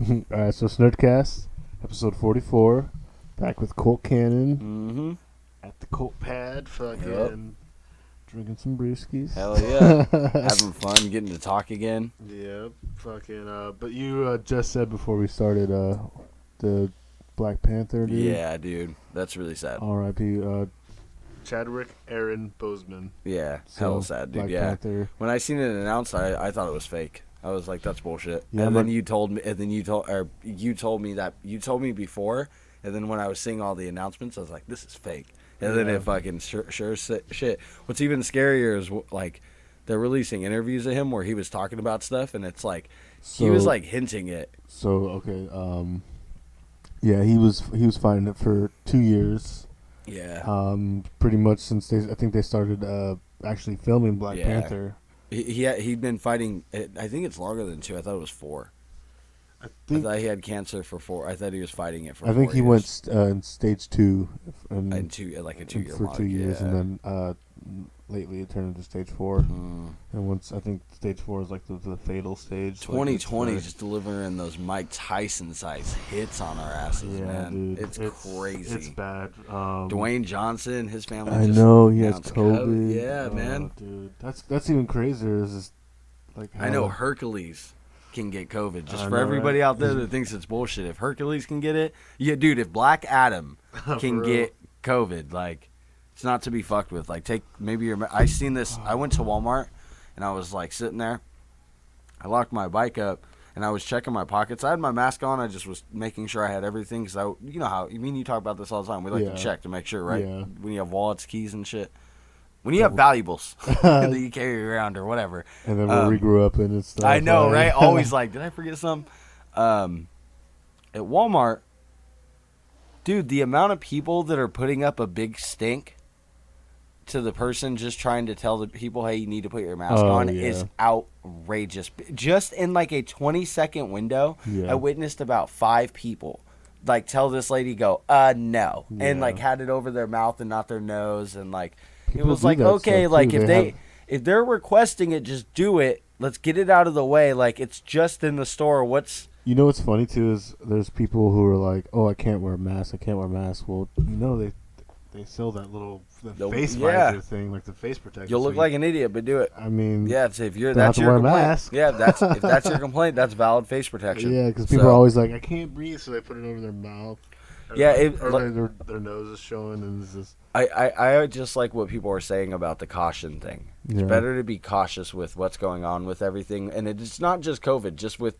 Alright, so Shnerdcast, episode 44, back with Colt Cannon at the Colt pad, fucking drinking some brewskis. Hell yeah. Having fun, getting to talk again. Yep, fucking, but you just said before we started, the Black Panther dude. Yeah, dude. That's really sad. R.I.P. Chadwick Boseman. Yeah, So, hella sad, dude. Black Yeah. Panther. When I seen it announced, I thought it was fake. I was like, that's bullshit. Yeah, and then you told me, you told me before, and then when I was seeing all the announcements, I was like, this is fake. And then it fucking sure shit. What's even scarier is like they're releasing interviews of him where he was talking about stuff, and it's like he was like hinting it. So okay, yeah, he was fighting it for 2 years. Yeah. Pretty much since I think they started actually filming Black Panther. He'd been fighting. I think it's longer than 2. I thought it was 4. I thought he had cancer for 4. I thought he was fighting it for 4 years. I think he went in stage 2. In a 2-year for 2 years, and then lately it turned into stage 4. And once I think stage 4 is like the fatal stage. 2020 just delivering those Mike Tyson size hits on our asses, man. Dude, it's crazy. It's bad. Dwayne Johnson, his family. I know he has COVID. Yeah, man. Dude, that's even crazier. Is just like I know Hercules can get COVID. Just for everybody out there that thinks it's bullshit. If Hercules can get it, yeah, dude. If Black Adam can get COVID, like, it's not to be fucked with. Like, take maybe your. I seen this. I went to Walmart and I was like sitting there. I locked my bike up and I was checking my pockets. I had my mask on. I just was making sure I had everything because you know how you talk about this all the time. We like to check to make sure, right? Yeah. When you have wallets, keys, and shit. When you have valuables that you carry around or whatever. And then where we grew up in and stuff. I know, right? Always like, did I forget something? At Walmart, dude, the amount of people that are putting up a big stink to the person just trying to tell the people, hey, you need to put your mask on is outrageous. Just in like a 20-second window, I witnessed about 5 people like tell this lady, go, no. Yeah. And like had it over their mouth and not their nose and like... It was like, okay, like if they're requesting it, just do it. Let's get it out of the way. Like, it's just in the store. You know what's funny too is there's people who are like, oh, I can't wear a mask. Well, you know they sell that little face visor thing, like the face protection. You'll look like an idiot, but do it. I mean, yeah, it's if that's your complaint. Mask. Yeah, if that's your complaint, that's valid face protection. Yeah, because people are always like, I can't breathe, so they put it over their mouth. Or their nose is showing, and it's just. I just like what people are saying about the caution thing. It's better to be cautious with what's going on with everything. And it's not just COVID, just with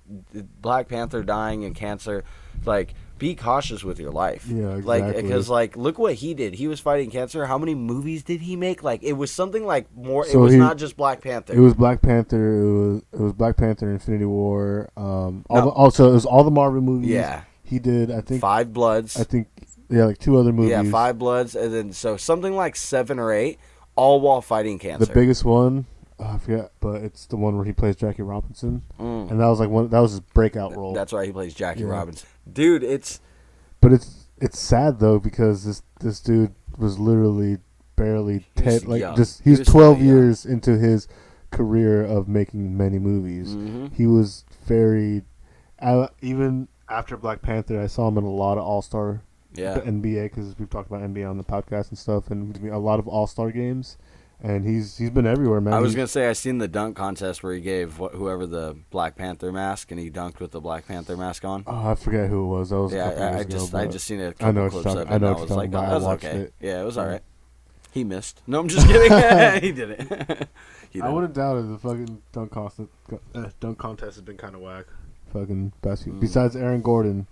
Black Panther dying and cancer. Like, be cautious with your life. Yeah, exactly. Like, because, like, look what he did. He was fighting cancer. How many movies did he make? Like, it was something like more. So it was not just Black Panther. It was Black Panther. It was Black Panther, Infinity War. Also, it was all the Marvel movies. Yeah. He did, I think. 5 Bloods. I think. Yeah, like 2 other movies. Yeah, 5 Bloods, and then so something like 7 or 8, all while fighting cancer. The biggest one, I forget, but it's the one where he plays Jackie Robinson, and that was like that was his breakout role. That's right, he plays Jackie Robinson. Dude, it's sad though because this dude was literally barely he was 12 years into his career of making many movies. He was very even after Black Panther, I saw him in a lot of All-Star. Yeah, NBA, because we've talked about NBA on the podcast and stuff, and a lot of All-Star games, and he's been everywhere, man. I was gonna say I seen the dunk contest where he gave whoever the Black Panther mask, and he dunked with the Black Panther mask on. Oh, I forget who it was. That was I just seen a couple clips of it. I know what you're talking about. I watched it. Yeah, it was all right. He missed. No, I'm just kidding. He did it. I wouldn't doubt it. The fucking dunk contest has been kind of whack. Fucking best. Besides Aaron Gordon.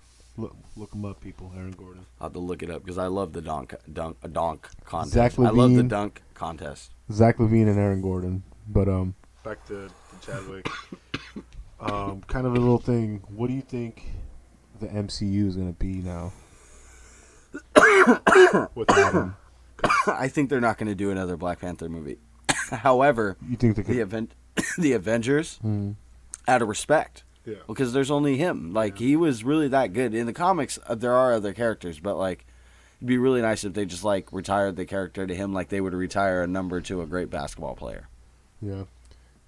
Look him up, people. Aaron Gordon. I'll have to look it up because I love the dunk contest. Zach Levine, I love the dunk contest. Zach Levine and Aaron Gordon. But back to Chadwick. Kind of a little thing. What do you think the MCU is gonna be now? Without him? I think they're not going to do another Black Panther movie. However, you think the Avengers, out of respect. Yeah. Because there's only him. Like, he was really that good. In the comics, there are other characters, but, like, it'd be really nice if they just, like, retired the character to him like they would retire a number to a great basketball player. Yeah.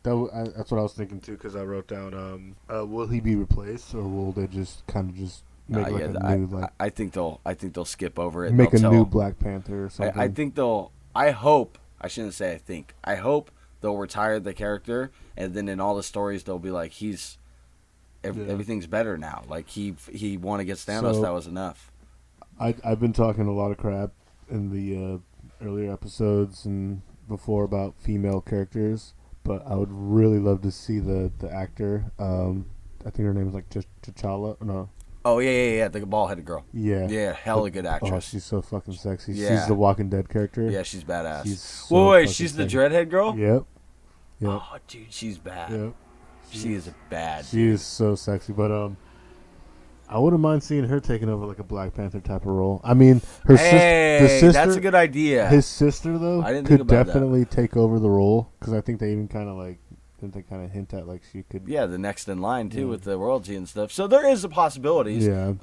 That's what I was thinking too, because I wrote down, will he be replaced, or will they just kind of just make a new like? I think they'll skip over it. Make a new Black Panther or something. I think they'll. I hope. I shouldn't say I think. I hope they'll retire the character, and then in all the stories they'll be like, everything's better now. Like he won against Thanos. So, that was enough. I've been talking a lot of crap in the earlier episodes and before about female characters, but I would really love to see the actor. I think her name is like T'Challa. No. Oh yeah, the bald-headed girl. Yeah, hella good actress. Oh, she's so fucking sexy. Yeah. She's the Walking Dead character. Yeah, she's badass. Wait, she's the dreadhead girl. Yep. Oh, dude, she's bad. Yep. She is bad. She is so sexy, but I wouldn't mind seeing her taking over like a Black Panther type of role. I mean, the sister. That's a good idea. His sister though could definitely take over the role, because I think they even kind of like. Didn't they kind of hint at like she could? Yeah, the next in line too with the royalty and stuff. So there is a possibilities. Yeah.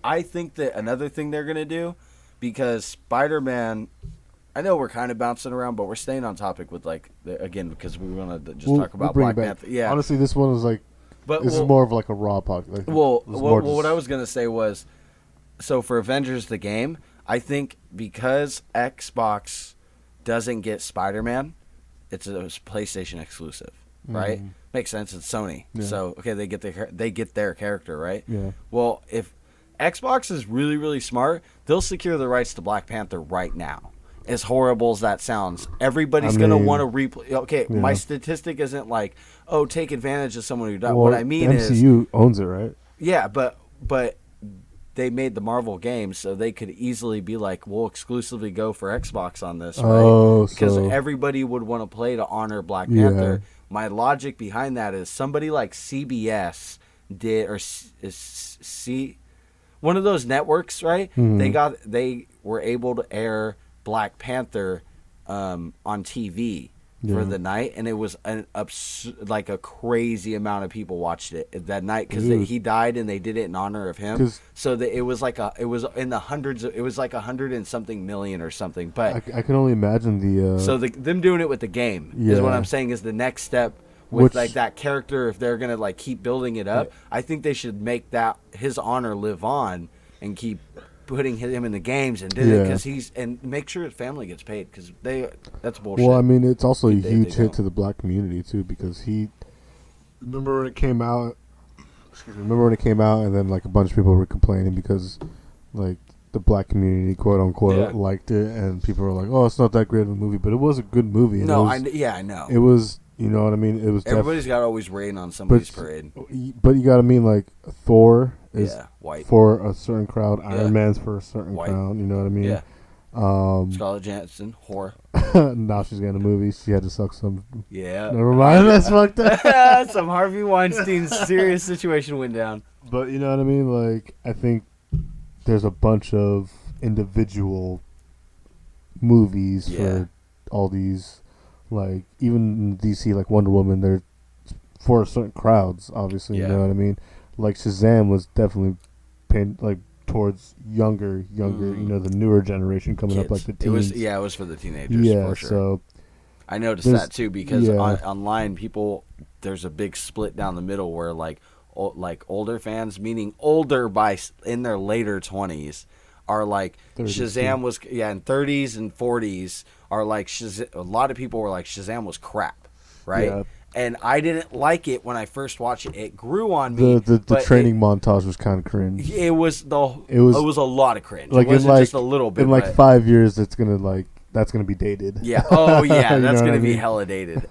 I think that another thing they're gonna do, because Spider-Man, I know we're kind of bouncing around, but we're staying on topic with again because we want to just talk about Black Panther. Yeah. Honestly, this one was like, this is more of like a raw podcast. Like, what I was gonna say was, so for Avengers the game, I think because Xbox doesn't get Spider-Man, it's a PlayStation exclusive. Right, makes sense. It's Sony, so okay, they get their character, right? Yeah. Well, if Xbox is really really smart, they'll secure the rights to Black Panther right now. As horrible as that sounds, everydy's gonna want to replay. Okay, my statistic isn't like, oh, take advantage of someone who died. Well, what I mean is, MCU owns it, right? Yeah, but they made the Marvel games, so they could easily be like, we'll exclusively go for Xbox on this, right? Oh, because everybody would want to play to honor Black Panther. My logic behind that is somebody like CBS did, or one of those networks, right? They were able to air Black Panther on TV for the night, and it was like a crazy amount of people watched it that night because he died, and they did it in honor of him. So that it was in the hundreds. It was like 100 and something million or something. But I can only imagine them doing it with the game is what I'm saying is the next step with like that character. If they're gonna like keep building it up, I think they should make that his honor live on and keep putting him in the games and did it because and make sure his family gets paid because that's bullshit. Well, I mean, it's also a huge hit to the Black community too, because remember when it came out, and then like a bunch of people were complaining because like the Black community, quote unquote, liked it, and people were like, oh, it's not that great of a movie, but it was a good movie. No, I know. It was, you know what I mean? It was. Everybody's got to always rain on somebody's parade. But you got to mean like Thor is white for a certain crowd. Iron Man's for a certain crowd. You know what I mean? Yeah. Scarlett Johansson, whore. Now she's getting a movie. She had to suck some. Yeah. Never mind. That's fucked up. Some Harvey Weinstein serious situation went down. But you know what I mean? Like, I think there's a bunch of individual movies for all these, like, even in DC, like Wonder Woman, they're for certain crowds, obviously. You know what I mean? Like Shazam was definitely like towards younger, you know, the newer generation coming Kids. up, like the teens. It was for the teenagers. For sure. So I noticed that too because online people, there's a big split down the middle where like older fans, meaning older by in their later 20s, are like 30s Shazam too. Was in 30s and 40s are like a lot of people were like Shazam was crap, right? Yeah. And I didn't like it when I first watched it. It grew on me. The training montage was kind of cringe. It was a lot of cringe. Like it wasn't just a little bit. In like 5 years, that's gonna be dated. Yeah. Oh yeah, that's gonna be hella dated.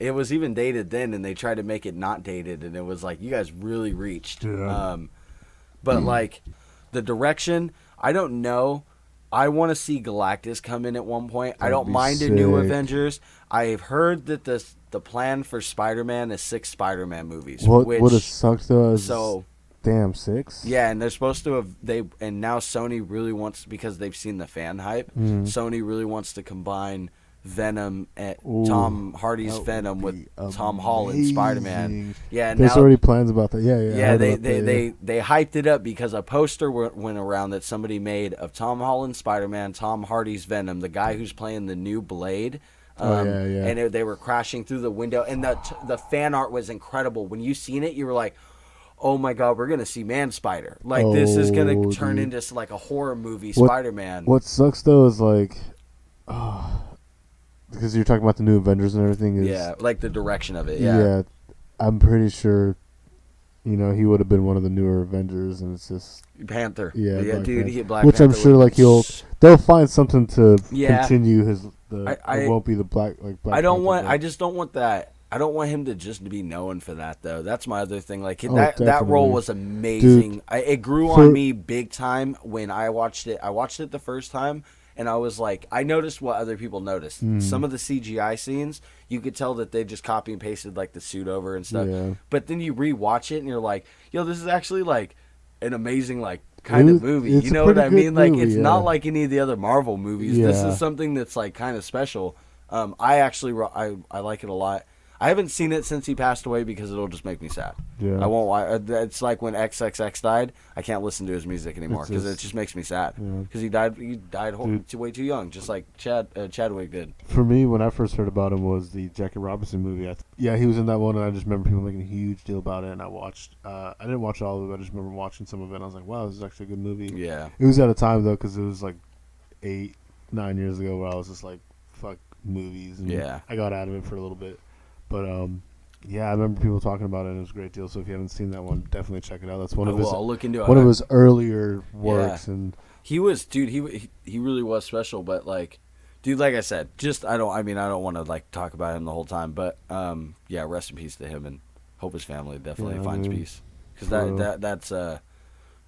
It was even dated then, and they tried to make it not dated, and it was like you guys really reached. Yeah. But like the direction, I don't know. I want to see Galactus come in at one point. I don't mind a new Avengers. I've heard that the plan for Spider-Man is 6 Spider-Man movies. What would have sucked though is damn 6. Yeah, and they're supposed to have and now Sony really wants, because they've seen the fan hype. Sony really wants to combine Venom and Tom Hardy's Venom with Tom Holland's Spider-Man. Yeah, and there's already plans about that. Yeah. They hyped it up because a poster went around that somebody made of Tom Holland's Spider-Man, Tom Hardy's Venom, the guy who's playing the new Blade. And they were crashing through the window, and the fan art was incredible. When you seen it, you were like, oh my god, we're gonna see Man Spider. Like this is gonna turn into like a horror movie, Spider-Man. What sucks though is like, because you're talking about the new Avengers and everything. Like the direction of it. Yeah, I'm pretty sure. You know, he would have been one of the newer Avengers, and it's just Panther. Yeah, Black dude, Panther. Black Which Panther I'm sure like they'll find something to continue his. It won't be the Black I just don't want that. I don't want him to just be known for that though. That's my other thing. Like that role was amazing. Dude, it grew on me big time when I watched it. I watched it the first time. And I was like, I noticed what other people noticed. Some of the CGI scenes, you could tell that they just copy and pasted like the suit over and stuff. Yeah. But then you rewatch it and you're like, yo, this is actually like an amazing like kind of movie. You know what I mean? Like it's not like any of the other Marvel movies. Yeah. This is something that's like kind of special. I like it a lot. I haven't seen it since he passed away because it'll just make me sad. Yeah. I won't. It's like when XXX died. I can't listen to his music anymore because it just makes me sad. Because he died way too young, just like Chadwick did. For me, when I first heard about him was the Jackie Robinson movie. He was in that one, and I just remember people making a huge deal about it. And I watched. I didn't watch all of it. I just remember watching some of it. And I was like, wow, this is actually a good movie. Yeah. It was at a time though, because it was like 8-9 years ago, where I was just like, fuck movies. And I got out of it for a little bit. But I remember people talking about it, and it was a great deal. So if you haven't seen that one, definitely check it out. That's one of his I'll look into it. One of his earlier works, and he was, dude. He really was special. But like, dude, like I said, I don't want to like talk about him the whole time. But rest in peace to him, and hope his family definitely finds peace. Because that's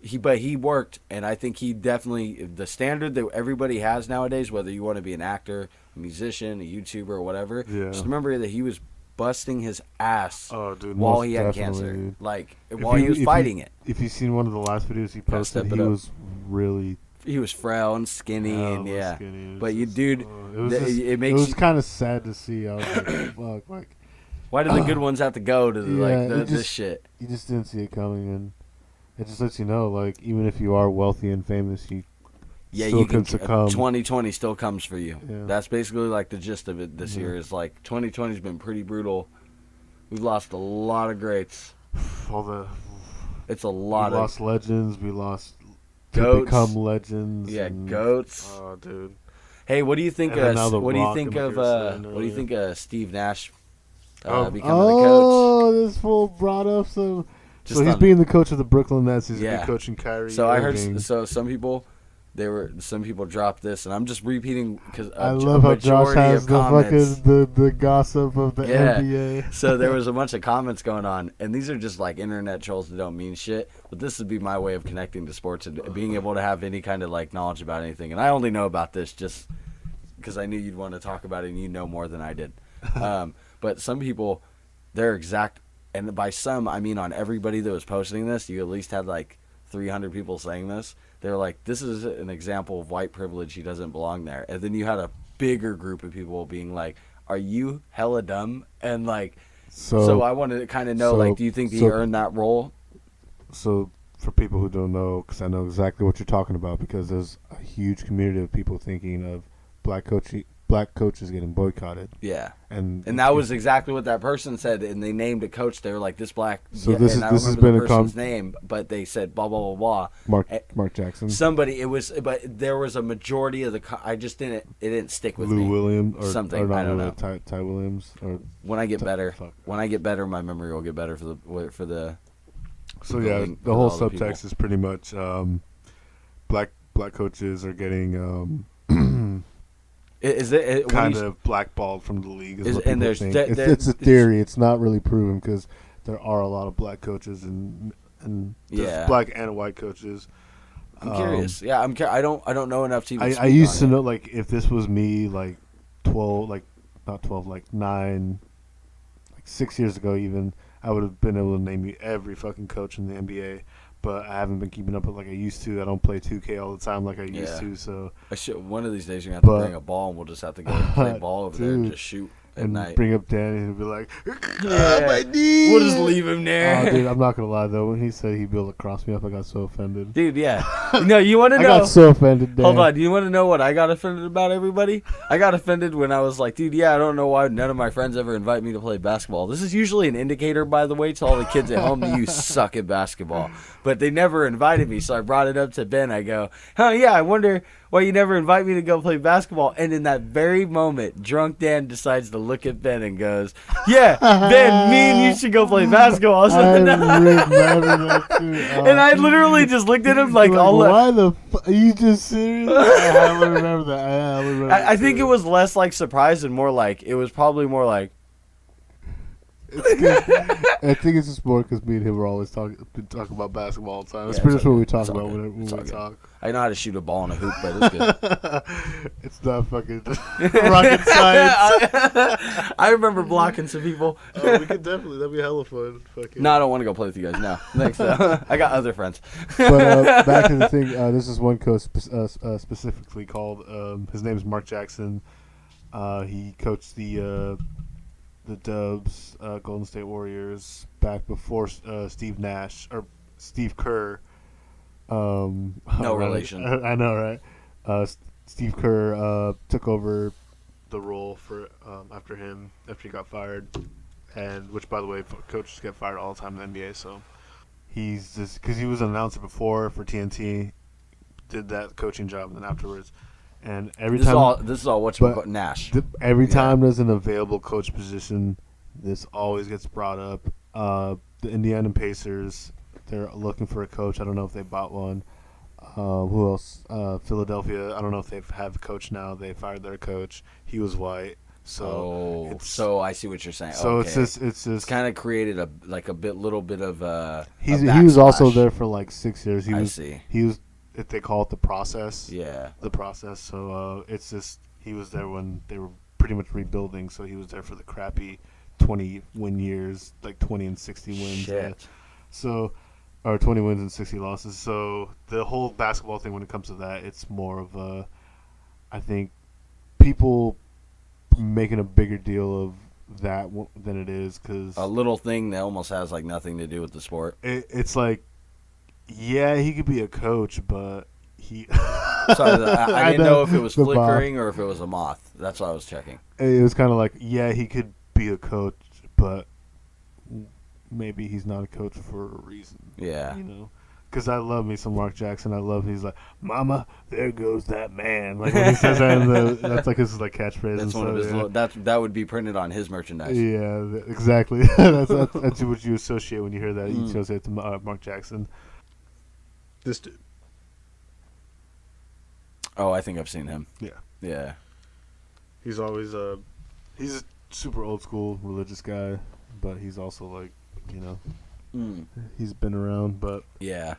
he worked, and I think he definitely the standard that everybody has nowadays, whether you want to be an actor, a musician, a YouTuber, or whatever. Yeah. Just remember that he was busting his ass while he had cancer, dude. Like while he was fighting it. If you've seen one of the last videos he posted, he was frail and skinny, skinny. But it was kind of sad to see. I was like, fuck, like why did the good ones have to go to this shit? You just didn't see it coming, and it just lets you know, like even if you are wealthy and famous, you can succumb. 2020 still comes for you. Yeah. That's basically like the gist of it this year is like 2020's been pretty brutal. We've lost a lot of greats. It's a lot. We lost legends. We lost goats. To become legends. Yeah, goats. Oh, dude. Hey, what do you think? What do you think of Steve Nash becoming the coach? Oh, this fool brought up some. So he's being the coach of the Brooklyn Nets. He's going to be coaching Kyrie. So I heard. So some people dropped this, and I'm just repeating because I love how Josh has the gossip of the NBA. So there was a bunch of comments going on, and these are just like internet trolls that don't mean shit. But this would be my way of connecting to sports and being able to have any kind of like knowledge about anything. And I only know about this just because I knew you'd want to talk about it, and you know more than I did. But some people, they're exact, and by some I mean on everybody that was posting this, you at least had like 300 people saying this. They're like, this is an example of white privilege. He doesn't belong there. And then you had a bigger group of people being like, are you hella dumb? And like, so I wanted to kind of know, like, do you think he earned that role? So for people who don't know, because I know exactly what you're talking about, because there's a huge community of people thinking of black coaches getting boycotted. Yeah. And that was exactly what that person said, and they named a coach. They were like, this black. So this has been a person's name, but they said blah blah blah blah. Mark Jackson. Somebody. It was, but there was a majority of the. I just didn't. It didn't stick with Lou me. Williams or something. Or I don't know. Ty Williams or. When I get better, my memory will get better for the. So yeah, the whole subtext is pretty much black coaches are getting. Is it kind of blackballed from the league? It's a theory. It's not really proven because there are a lot of black coaches and there's black and white coaches. I'm curious. Yeah, I don't know enough to even. I used to know, like, if this was me, like 6 years ago, even I would have been able to name you every fucking coach in the NBA. But I haven't been keeping up with like I used to. I don't play 2K all the time like I used to. So one of these days you're gonna have to bring a ball, and we'll just have to go play ball over there and just shoot at night. Bring up Danny and he'll be like, my knees. We'll just leave him there. Oh, dude, I'm not gonna lie though. When he said he'd be able to cross me up, I got so offended. Dude, yeah. No, you want to know? I got so offended. Dan. Hold on. Do you want to know what I got offended about, everybody? I got offended when I was like, dude, yeah, I don't know why none of my friends ever invite me to play basketball. This is usually an indicator, by the way, to all the kids at home that you suck at basketball. But they never invited me, so I brought it up to Ben. I go, yeah, I wonder why you never invite me to go play basketball. And in that very moment, drunk Dan decides to look at Ben and goes, yeah, Ben, me and you should go play basketball. I remember that too. And I literally just looked at him like all why the are you just serious? I remember that. I think it was less like surprise and more like, it was probably more like, I think it's just more because me and him were always talking about basketball all the time. That's pretty much what we talk about when we talk. I know how to shoot a ball in a hoop, but it's good. It's not fucking rocket science. I remember blocking some people. Oh, we could definitely. That'd be hella fun. No, I don't want to go play with you guys. No, thanks. I got other friends. But back to the thing. This is one coach specifically called. His name is Mark Jackson. He coached the Dubs, Golden State Warriors, back before Steve Nash or Steve Kerr. No relation. I know, right? Steve Kerr took over the role for after he got fired, and which, by the way, coaches get fired all the time in the NBA. So he's just because he was an announcer before for TNT, did that coaching job, and then afterwards. And every time this is all what you call Nash. Every time there's an available coach position, this always gets brought up. The Indiana Pacers, they're looking for a coach. I don't know if they bought one. Who else? Philadelphia. I don't know if they have a coach now. They fired their coach. He was white. So I see what you're saying. So okay. it's just kind of created little bit of he was also there for like 6 years. I see. He was. If they call it the process. Yeah. The process. So it's just he was there when they were pretty much rebuilding. So he was there for the crappy 20-win years, like 20 and 60 wins. Shit. Or 20 wins and 60 losses. So the whole basketball thing, when it comes to that, it's more of I think people making a bigger deal of that than it is, because a little thing that almost has like nothing to do with the sport. It's like. Yeah, he could be a coach, but he... Sorry, I didn't know if it was flickering or if it was a moth. That's why I was checking. It was kind of like, yeah, he could be a coach, but maybe he's not a coach for a reason. Yeah. You know? Because I love me some Mark Jackson. He's like, Mama, there goes that man. Like when he says that, that's like his like catchphrase. That's one of his. That would be printed on his merchandise. Yeah, exactly. that's what you associate when you hear that. You associate to Mark Jackson. This dude. Oh, I think I've seen him. Yeah. Yeah. He's always he's a super old school religious guy, but he's also like, he's been around. But yeah.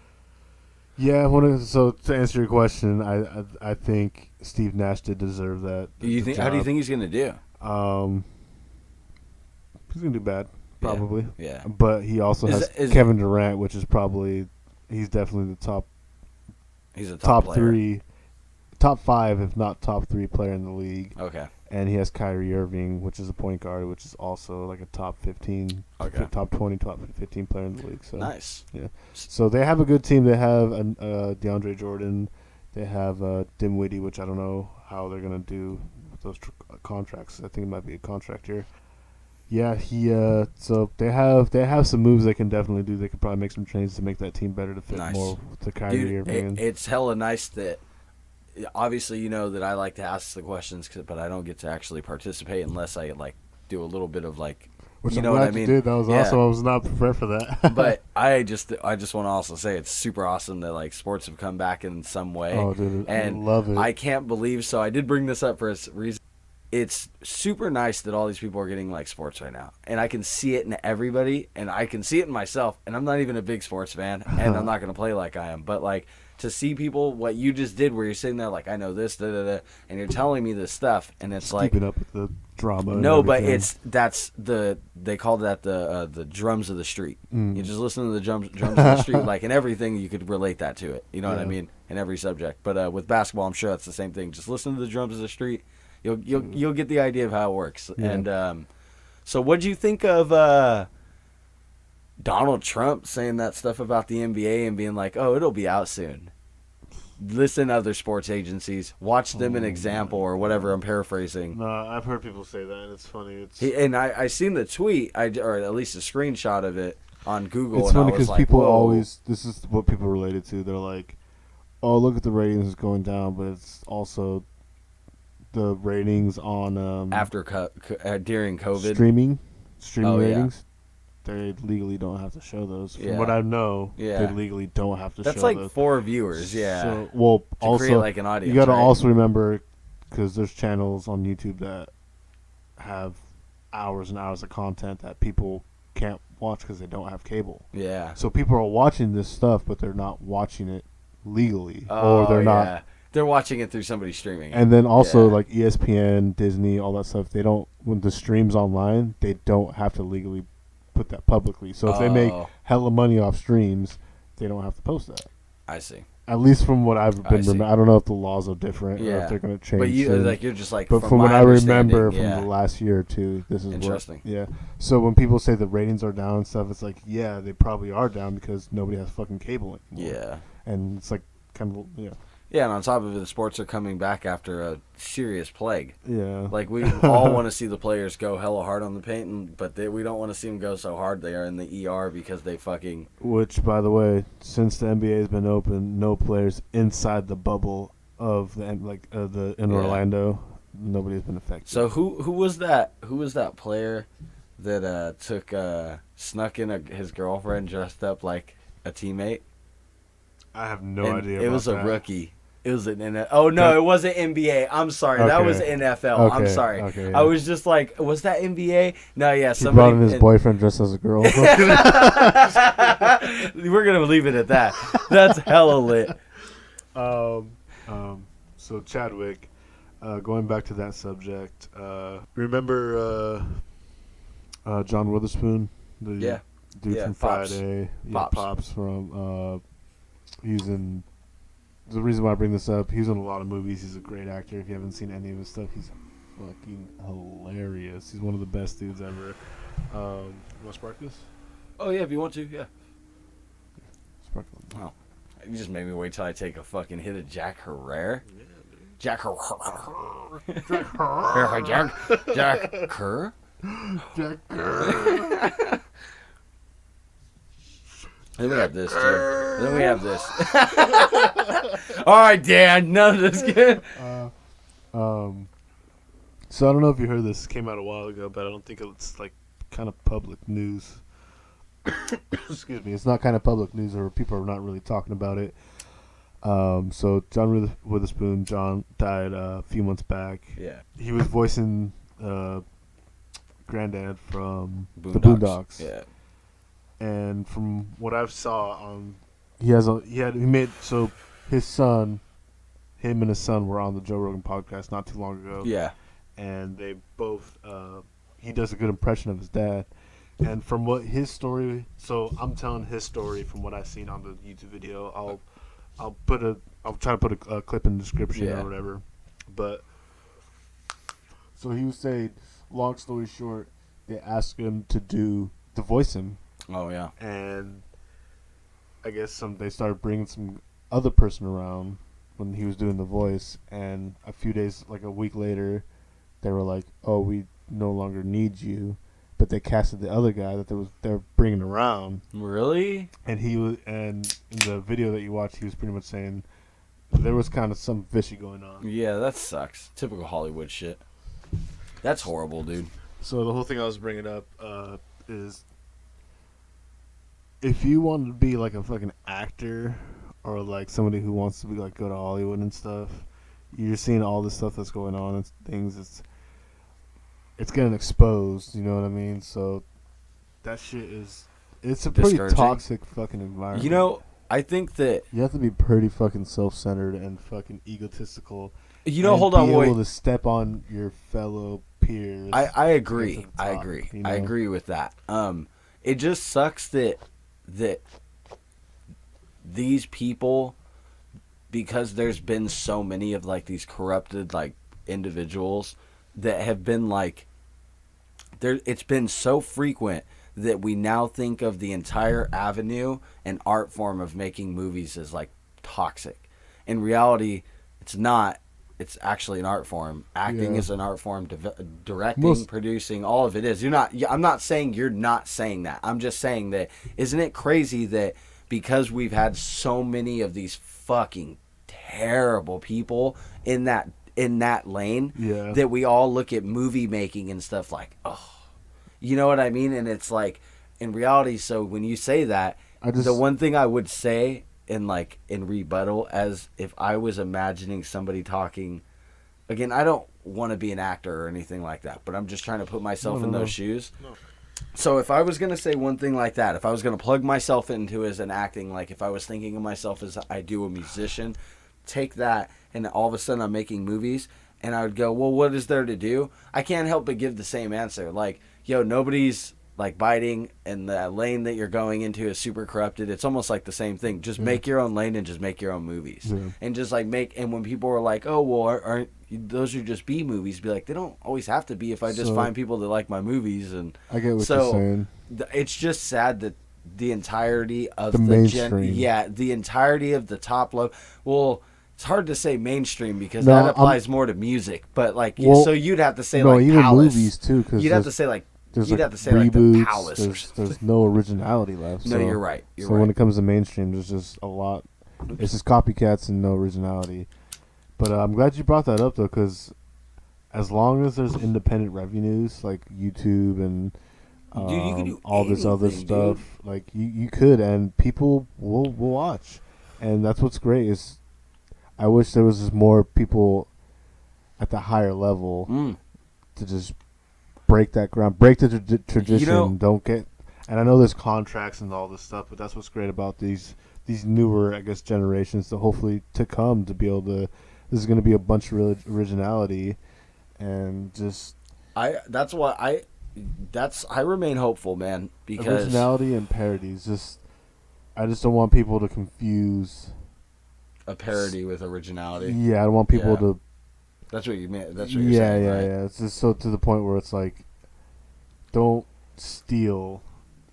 So to answer your question, I think Steve Nash did deserve that. How do you think he's gonna do? He's gonna do bad, probably. Yeah. But he also has Kevin Durant, which is probably. He's definitely the top. He's a top three, top 5, if not top 3 player in the league. Okay. And he has Kyrie Irving, which is a point guard, which is also like a top 15, top 20, top 15 player in the league. So nice. Yeah. So they have a good team. They have DeAndre Jordan. They have Dinwiddie, which I don't know how they're gonna do with those contracts. I think it might be a contract year. Yeah, so they have some moves they can definitely do. They could probably make some changes to make that team better to fit more to Kyrie Irving. It's hella nice that obviously that I like to ask the questions, but I don't get to actually participate unless I like do a little bit of like. Which you I'm know glad what I mean? You did. That was awesome. I was not prepared for that. But I just want to also say it's super awesome that like sports have come back in some way. Oh, dude, and I love it. I can't believe. So I did bring this up for a reason. It's super nice that all these people are getting like sports right now, and I can see it in everybody, and I can see it in myself. And I'm not even a big sports fan, and I'm not gonna play like I am. But like to see people, what you just did, where you're sitting there like, I know this, and you're telling me this stuff, and it's like keeping up with the drama. No, but they call that the drums of the street. You just listen to the drums of the street, like in everything you could relate that to it. You know what I mean? In every subject. But with basketball, I'm sure that's the same thing. Just listen to the drums of the street. You'll get the idea of how it works. Yeah. And so what'd you think of Donald Trump saying that stuff about the NBA and being like, oh, it'll be out soon? listen to other sports agencies, watch them an example or whatever. I'm paraphrasing. No, I've heard people say that, and it's funny. I seen the tweet, or at least a screenshot of it on Google. It's funny because people always, this is what people relate it to. They're like, oh, look at the ratings is going down, but it's also the ratings on during COVID streaming ratings. Yeah. They legally don't have to show those. From what I know, they legally don't have to show those. That's like 4 viewers, So, well, to also, create like an audience, you got to also remember, because there's channels on YouTube that have hours and hours of content that people can't watch because they don't have cable. Yeah. So people are watching this stuff, but they're not watching it legally, or they're not. They're watching it through somebody streaming. And then also like ESPN, Disney, all that stuff. They don't, when the stream's online, they don't have to legally put that publicly. So if they make hella money off streams, they don't have to post that. I see. At least from what I've been, I don't know if the laws are different or if they're going to change. But you're just like. But from what I remember from the last year or two, this is interesting. So when people say the ratings are down and stuff, it's like, yeah, they probably are down because nobody has fucking cable anymore. Yeah. And it's like kind of Yeah, and on top of it, the sports are coming back after a serious plague. Yeah. Like, we all want to see the players go hella hard on the paint, but we don't want to see them go so hard they are in the ER because they fucking... Which, by the way, since the NBA has been open, no players inside the bubble of in Orlando, nobody's been affected. So who was that? Who was that player that snuck in his girlfriend dressed up like a teammate? I have no idea. It was a rookie. It was an NFL. Oh no, it wasn't NBA. I'm sorry, that was NFL. Okay. I'm sorry. Okay, I was just like, was that NBA? No, yeah. He brought in his boyfriend dressed as a girl. We're gonna leave it at that. That's hella lit. So Chadwick, going back to that subject, remember John Witherspoon, the dude from Pops. Friday, Pops from. He's in. The reason why I bring this up, he's in a lot of movies. He's a great actor. If you haven't seen any of his stuff, he's fucking hilarious. He's one of the best dudes ever. You want to spark this? Oh yeah, if you want to, yeah. Spark it. Oh, you just made me wait till I take a fucking hit of Jack Herrera. Yeah, dude. Jack Herrera. Jack Kerr. Jack Kerr. Then we have this, too. Then we have this. All right, Dan. No, that's good. So I don't know if you heard this. It came out a while ago, but I don't think it's like kind of public news. Excuse me. It's not kind of public news, or people are not really talking about it. So John Witherspoon, died a few months back. Yeah. He was voicing Granddad from the Boondocks. Yeah. And from what I've saw, his son, him and his son were on the Joe Rogan podcast not too long ago. Yeah. And they both, he does a good impression of his dad. And from what his story, so I'm telling his story from what I've seen on the YouTube video. I'll try to put a clip in the description or whatever. But so he was saying, long story short, they asked him to voice him. Oh yeah. And I guess they started bringing some other person around when he was doing the voice, and a few days, like a week later, they were like, "Oh, we no longer need you," but they casted the other guy that they're bringing around. Really? And in the video that you watched, he was pretty much saying there was kind of some fishy going on. Yeah, that sucks. Typical Hollywood shit. That's horrible, dude. So the whole thing I was bringing up is, if you want to be like a fucking actor or like somebody who wants to be like go to Hollywood and stuff, you're seeing all this stuff that's going on and things. It's getting exposed. You know what I mean? So that shit it's a pretty toxic fucking environment. You know, I think that you have to be pretty fucking self-centered and fucking egotistical. You know, hold on, be able to step on your fellow peers. I agree. I agree. You know? I agree with that. It just sucks that these people, because there's been so many of like these corrupted like individuals that have been like it's been so frequent that we now think of the entire avenue and art form of making movies as like toxic. in reality, it's not. It's actually an art form. Acting is an art form. Directing, producing, all of it is. I'm not saying you're not saying that. I'm just saying that, isn't it crazy that because we've had so many of these fucking terrible people in that lane, that we all look at movie making and stuff like, oh, you know what I mean? And it's like, in reality, so when you say that, the one thing I would say in rebuttal, as if I was imagining somebody talking, again, I don't want to be an actor or anything like that, but I'm just trying to put myself in those shoes. No. So if I was going to say one thing like that, if I was going to plug myself into as an acting, like if I was thinking of myself as I do a musician, take that and all of a sudden I'm making movies, and I would go, well, what is there to do? I can't help but give the same answer. Like, yo, nobody's like biting, and the lane that you're going into is super corrupted. It's almost like the same thing. Just make your own lane and just make your own movies. And just like and when people are like, oh, well, aren't those are just B movies, be like, they don't always have to be if I just find people that like my movies. And I get what you're saying. It's just sad that the entirety of the mainstream. The entirety of the top level. Well, it's hard to say mainstream because that applies more to music. But so you'd have to say even Palace. Movies too. Cause you'd have to say you'd have to say reboots, the Palace. There's no originality left. No, you're right. So when it comes to mainstream, there's just a lot. It's just copycats and no originality. But I'm glad you brought that up though, because as long as there's independent revenues like YouTube and dude, you can do all this other stuff, dude. Like you could, and people will watch, and that's what's great. Is I wish there was just more people at the higher level to just break that ground, break the tradition. Don't get, and I know there's contracts and all this stuff, but that's what's great about these newer, I guess, generations to hopefully to come to be able to. This is going to be a bunch of originality, and just I remain hopeful, man, because originality and parodies. I just don't want people to confuse a parody with originality. Yeah, I don't want people to. That's what you meant. That's what you're saying. Yeah. It's just so to the point where it's like, don't steal,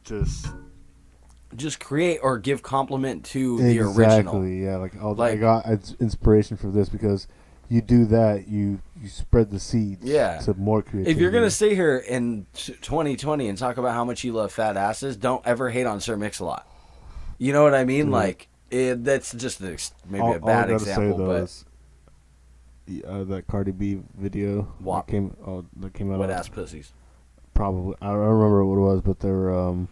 just create or give compliment to the original. Exactly. Yeah. I got inspiration from this because you do that, you spread the seeds. Yeah. To more creativity. If you're gonna sit here in 2020 and talk about how much you love fat asses, don't ever hate on Sir Mix-a-Lot. You know what I mean? Yeah. That's just maybe a bad example, but. That Cardi B video that came out. Wet ass pussies. Probably, I don't remember what it was, but they were.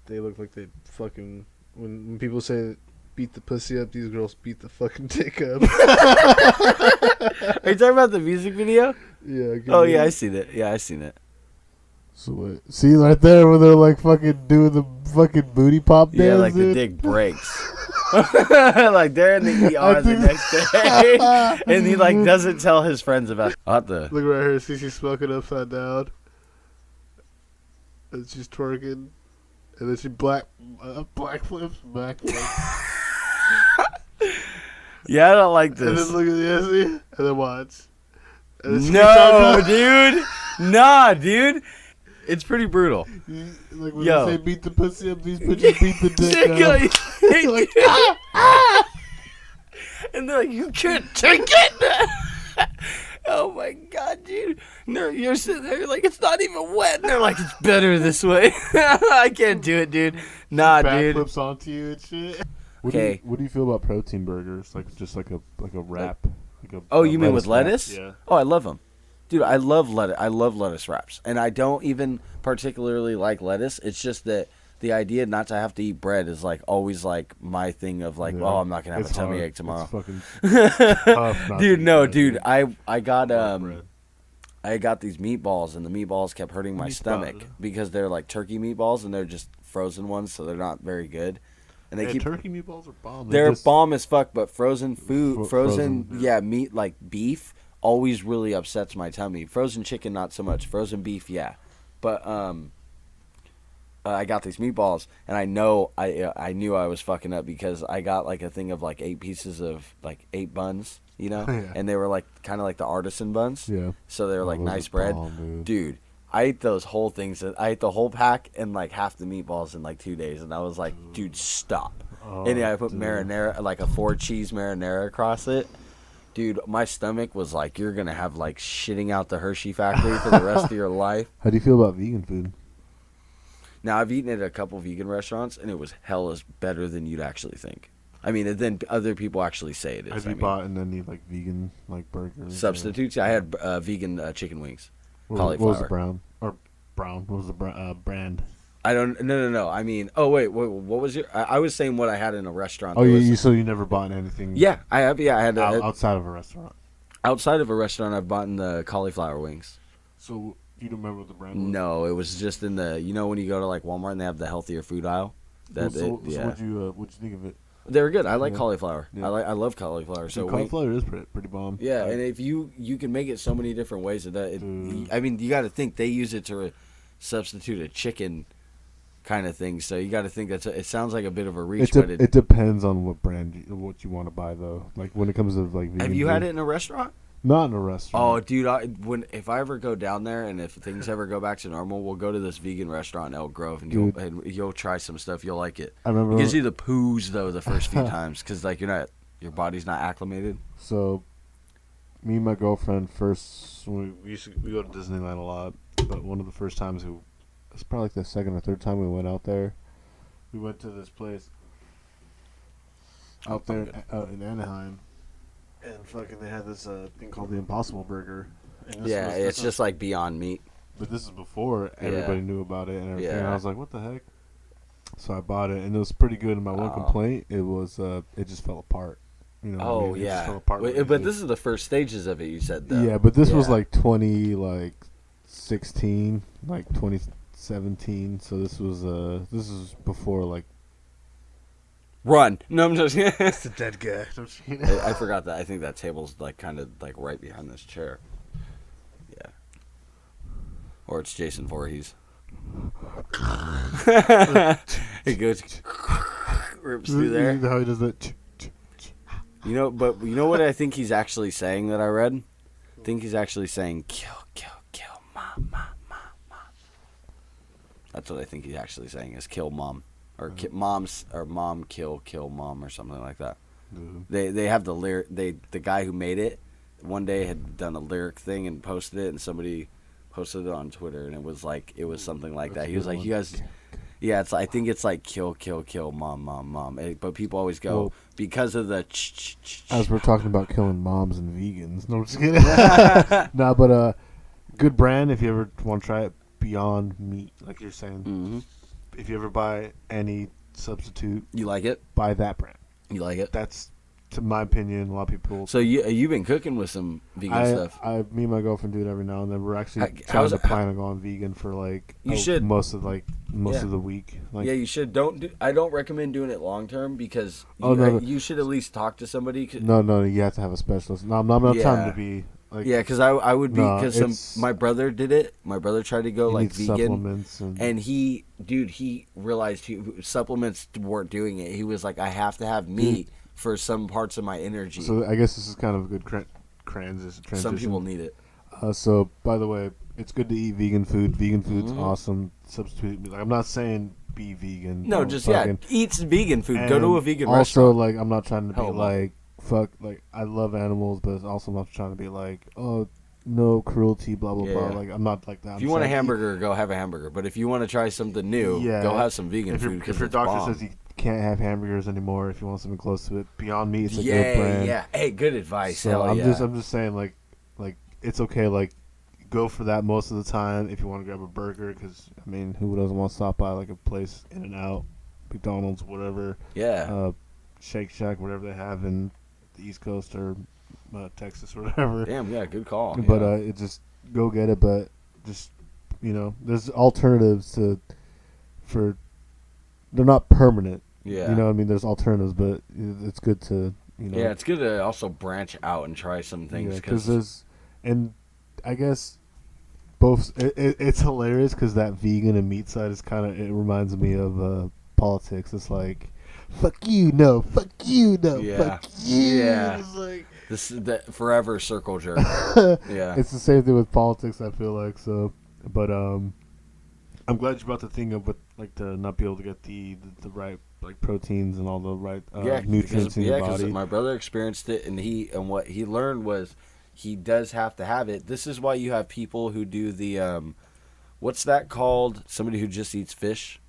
They look like they fucking when people say beat the pussy up, these girls beat the fucking dick up. Are you talking about the music video? Yeah. Oh yeah, I seen it. Yeah, I seen it. So wait, see right there where they're like fucking doing the fucking booty pop dance. Yeah, like the dick breaks. Like they're in the ER the next day, and he doesn't tell his friends about. Look right here, see she's smoking upside down, and she's twerking, and then she black flips back. Yeah, I don't like this. And then look at the and then watch. And then nah, dude. It's pretty brutal. Like when they say beat the pussy up, these bitches beat the dick up. And they're like, you can't take it. Oh my god, dude. You're sitting there like, it's not even wet. And they're like, it's better this way. I can't do it, dude. Nah, dude. Flips onto you and shit. Okay. What do you feel about protein burgers? Like just like a wrap. You mean with lettuce? Wrap? Yeah. Oh, I love them. Dude, I love lettuce. I love lettuce wraps, and I don't even particularly like lettuce. It's just that the idea not to have to eat bread is always my thing of oh, I'm not gonna have a tummy ache tomorrow. It's fucking tough. Dude, no, dude. I got these meatballs, and the meatballs kept hurting my stomach because they're like turkey meatballs, and they're just frozen ones, so they're not very good. And they keep turkey meatballs are bomb. They're bomb as fuck, but frozen food, meat like beef. Always really upsets my tummy. Frozen chicken, not so much. Frozen beef, yeah. But I got these meatballs, and I knew I was fucking up because I got a thing of 8 pieces of 8 buns, you know, and they were kind of like the artisan buns. Yeah. So they were nice bread, dude. I ate those whole things. I ate the whole pack and half the meatballs in 2 days, and I was like, dude, stop. and I put marinara, like a 4-cheese marinara across it. Dude, my stomach was like, you're going to have like shitting out the Hershey factory for the rest of your life. How do you feel about vegan food? Now, I've eaten at a couple vegan restaurants, and it was hella better than you'd actually think. I mean, then other people actually say it is. Have you bought any like vegan like burgers? Substitutes? I had vegan chicken wings. What was the What was the brand? I don't. No. I mean, oh wait. What was your? I was saying what I had in a restaurant. Oh, so you never bought anything? Yeah, I have. Yeah, I had outside of a restaurant. Outside of a restaurant, I've bought the cauliflower wings. So you don't remember what the brand was? No, it was just in the. You know when you go to like Walmart and they have the healthier food aisle. So what'd you think of it? They were good. I like cauliflower. Yeah. I love cauliflower. So cauliflower is pretty bomb. Yeah, and if you can make it so many different ways I mean, you got to think they use it to substitute a chicken kind of thing. So you got to think it sounds like a bit of a reach. But it depends on what brand what you want to buy though. Like when it comes to like vegan have you food. Had it in a restaurant? Not in a restaurant. Oh, dude! If I ever go down there and if things ever go back to normal, we'll go to this vegan restaurant in Elk Grove and you'll try some stuff. You'll like it. I remember. It gives you the poos though the first few times because like your body's not acclimated. So, me and my girlfriend we go to Disneyland a lot, but one of the first times it's probably like the second or third time we went out there. We went to this place out there in Anaheim. And fucking, they had this thing called the Impossible Burger. It's just like Beyond Meat. But this is before everybody knew about it and everything. Yeah. And I was like, what the heck? So I bought it, and it was pretty good. And my one complaint, it was it just fell apart. You know, it just fell apart. But this is the first stages of it. You said though. Yeah, but this was like 2016, like 2017. So this is before like. Run! No, I'm just. It's a dead guy. I forgot that. I think that table's like kind of like right behind this chair. Yeah. Or it's Jason Voorhees. It goes rips through there. How he does that? But you know what I think he's actually saying that I read? I think he's actually saying kill, mom. That's what I think he's actually saying is kill mom. Or mom kill mom or something like that. Mm-hmm. They have the lyric. The guy who made it one day had done a lyric thing and posted it, and somebody posted it on Twitter, and it was something like that. He was like, "You guys, yeah, I think it's like kill mom." But people always go because of the. As we're talking about killing moms and vegans. No, I'm just kidding. No, but good brand if you ever want to try it. Beyond Meat, like you're saying. Mm-hmm. If you ever buy any substitute, you like it? Buy that brand. You like it? That's, to my opinion, a lot of people. So you've been cooking with some vegan stuff. Me and my girlfriend do it every now and then. We're actually trying to plan on going vegan for like most of the week. Like, yeah, you should. I don't recommend doing it long term because you should at least talk to somebody. No, you have to have a specialist. No, I'm not trying to be. Like, yeah, because I would be because my brother did it. My brother tried to go like vegan, supplements and he realized supplements weren't doing it. He was like, I have to have meat for some parts of my energy. So I guess this is kind of a good transition. Some people need it. So by the way, it's good to eat vegan food. Vegan food's awesome. Substitute. Like, I'm not saying be vegan. No, just eat some vegan food. Go to a vegan restaurant. Also, like, I'm not trying to be like. Fuck, like, I love animals, but it's also not trying to be like, oh, no cruelty, blah, blah, blah. Like, I'm not like that. If you want a hamburger, go have a hamburger. But if you want to try something new, go have some vegan food. If your doctor says you can't have hamburgers anymore, if you want something close to it, Beyond Meat is a good brand. Yeah, hey, good advice. So I'm just saying, like, it's okay, like, go for that most of the time if you want to grab a burger, because, I mean, who doesn't want to stop by, like, a place, In-N-Out, McDonald's, whatever. Yeah. Shake Shack, whatever they have in the East Coast or Texas or whatever. Damn, yeah, good call. But it just go get it. But just there's alternatives for they're not permanent. Yeah, you know what I mean. There's alternatives, but it's good to Yeah, it's good to also branch out and try some things because I guess both. It's hilarious because that vegan and meat side is it reminds me of politics. It's like. Fuck you, no. Fuck you, no. Fuck you. Yeah. It's like this is the forever circle jerk. Yeah. It's the same thing with politics, I feel like. So, but I'm glad you brought the thing up with like to not be able to get the right like proteins and all the right nutrients in your body. My brother experienced it, and what he learned was he does have to have it. This is why you have people who do the what's that called? Somebody who just eats fish.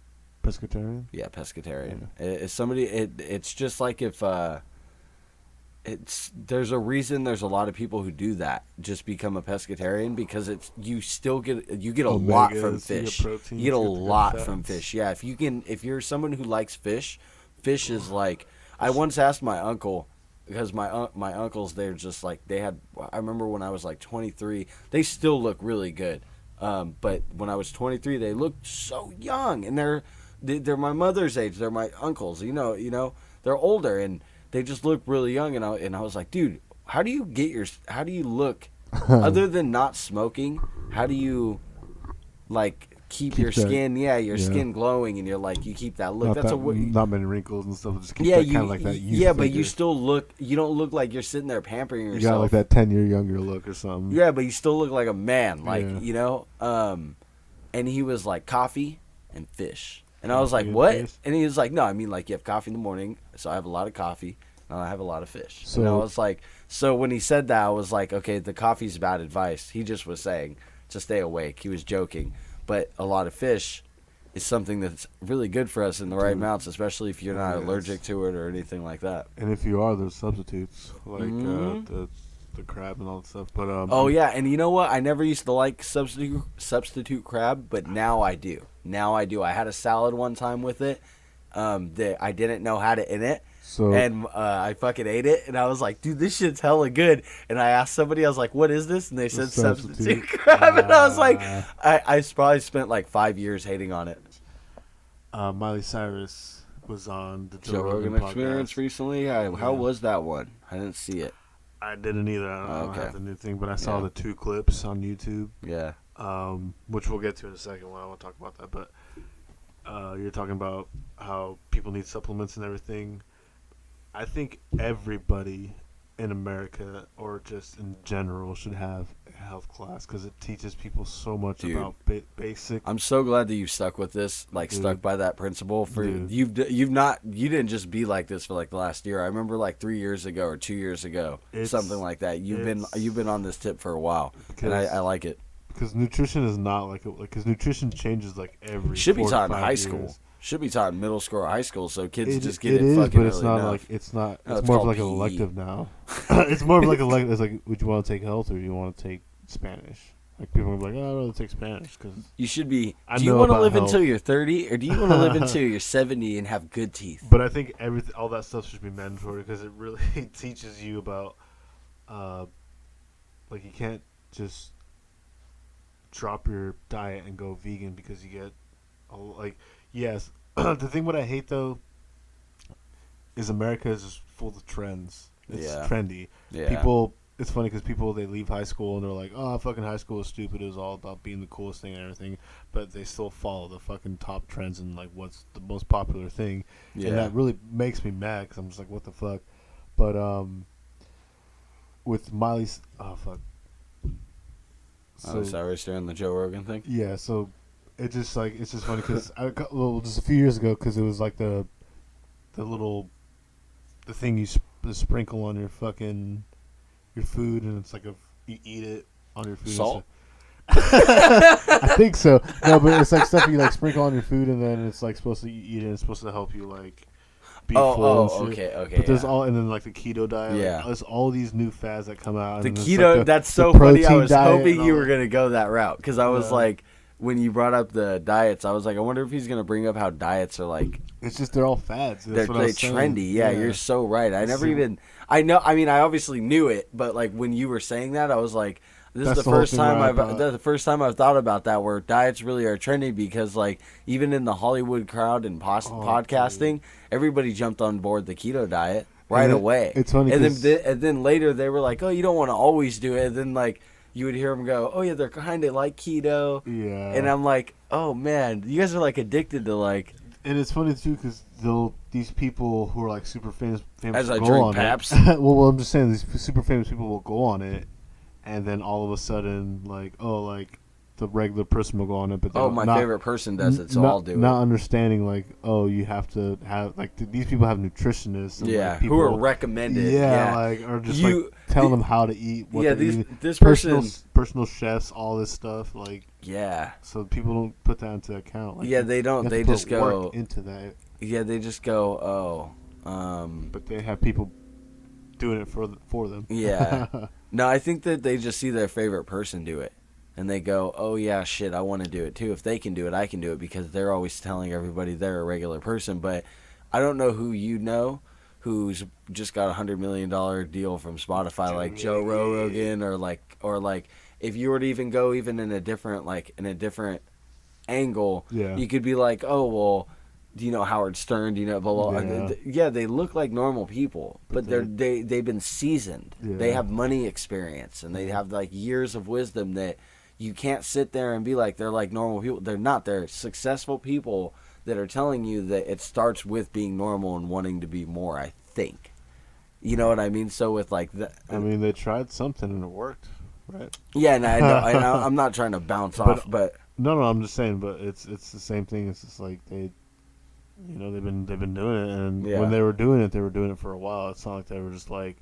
Pescatarian? Yeah, pescatarian. Yeah. It's somebody. It's just like if there's a reason there's a lot of people who do that. Just become a pescatarian because you get a lot from fish. You get a lot from fish. Yeah, if you're someone who likes fish is like. I once asked my uncle because my uncles they're just like they had. I remember when I was like 23, they still look really good. But when I was 23, they looked so young, and they're my mother's age. They're my uncles. You know, they're older, and they just look really young. And I was like, dude, how do you look, other than not smoking? How do you, like, keep your skin? Yeah, skin glowing, and you're like, you keep that look. Not many wrinkles and stuff. Just keep that kind of like that. Yeah, but you still look. You don't look like you're sitting there pampering yourself. You got like that 10-year younger look or something. Yeah, but you still look like a man. Like and he was like coffee and fish. And I was like, what? And he was like, no, I mean, like, you have coffee in the morning, so I have a lot of coffee, and I have a lot of fish. So, and I was like, so when he said that, I was like, okay, the coffee's bad advice. He just was saying to stay awake. He was joking. But a lot of fish is something that's really good for us in the right amounts, especially if you're not allergic to it or anything like that. And if you are, there's substitutes, like the crab and all that stuff. But yeah, and you know what? I never used to like substitute crab, but now I do. I had a salad one time with it that I didn't know how to eat it. And I fucking ate it, and I was like, dude, this shit's hella good. And I asked somebody, I was like, what is this? And they said substitute crab. And I was like, I probably spent like 5 years hating on it. Miley Cyrus was on the Joe Rogan Experience recently. How was that one? I didn't see it. I didn't either. I don't have the new thing, but I saw the 2 clips on YouTube. Yeah. Which we'll get to in a second when I want to talk about that. But you're talking about how people need supplements and everything. I think everybody in America, or just in general, should have a health class because it teaches people so much about basic. I'm so glad that you stuck with this, stuck by that principle. For you didn't just be like this for like the last year. I remember like 3 years ago or 2 years ago, something like that. You've been on this tip for a while, and I like it. Because nutrition is not because nutrition changes like every. Should be taught in high school. Should be taught in middle school or high school, so kids just get it is, fucking but it's early not enough. like it's not. It's more of like an elective now. It's more of like a elective. It's like, would you want to take health or do you want to take Spanish? Like people are like, oh, I'd rather take Spanish because you should be. Do you want to live until you're 30, or do you want to live until you're 70 and have good teeth? But I think all that stuff should be mandatory because it really teaches you about, like you can't just drop your diet and go vegan because you get, yes. The thing what I hate though is America is just full of trends. It's trendy. Yeah. People, it's funny because people, they leave high school and they're like, oh, fucking high school is stupid. It was all about being the coolest thing and everything. But they still follow the fucking top trends and like what's the most popular thing. Yeah. And that really makes me mad because I'm just like, what the fuck? But with Miley's, oh fuck. So Cyrus during the Joe Rogan thing? Yeah, so it's just funny because just a few years ago, because it was like the thing you sprinkle on your fucking your food, and it's like you eat it on your food. Salt. I think so. No, but it's like stuff you like sprinkle on your food, and then it's like supposed to eat it. And it's supposed to help you like be full. And shit. Okay. But there's and then like the keto diet. Yeah. There's all these new fads that come out. The keto. Like that's so funny. I was hoping you were gonna go that route because I was like. When you brought up the diets, I was like, I wonder if he's going to bring up how diets are like... It's just, they're all fads. They're trendy. Yeah, you're so right. I obviously knew it, but like when you were saying that, I was like, this is the first time I've thought about that, where diets really are trendy because like even in the Hollywood crowd and podcasting, everybody jumped on board the keto diet right away. It's funny. And then later they were like, oh, you don't want to always do it. And then like... You would hear them go, oh, yeah, they're kind of like keto. Yeah. And I'm like, oh, man, you guys are, like, addicted to, like... And it's funny, too, because these people who are, like, super famous as I drink Paps. Well, I'm just saying, these super famous people will go on it, and then all of a sudden, like, oh, like, the regular person will go on it, but my favorite person does it, so I'll do it. Not understanding like, you have to have like these people have nutritionists. And, yeah, like, people, who are recommended. Yeah, like or just like telling them how to eat. What this personal chefs, all this stuff. Like so people don't put that into account. Like, they don't. They just go into that. Yeah, they just go but they have people doing it for them. Yeah. No, I think that they just see their favorite person do it. And they go, oh, yeah, shit, I want to do it, too. If they can do it, I can do it, because they're always telling everybody they're a regular person. But I don't know who you know who's just got a $100 million deal from Spotify, like Joe Rogan, or like if you were to even go even in a different angle, you could be like, oh, well, do you know Howard Stern? Do you know blah blah? Yeah, they look like normal people, but they've been seasoned. Yeah. They have money experience, and they have like years of wisdom that you can't sit there and be like they're like normal people. They're not. They're successful people that are telling you that it starts with being normal and wanting to be more. I think, you know what I mean. So with like that, I mean, they tried something and it worked, right? Yeah, and I know. I'm not trying to bounce off, but no, I'm just saying. But it's the same thing. It's just like they've been doing it, and when they were doing it for a while. It's not like they were just like,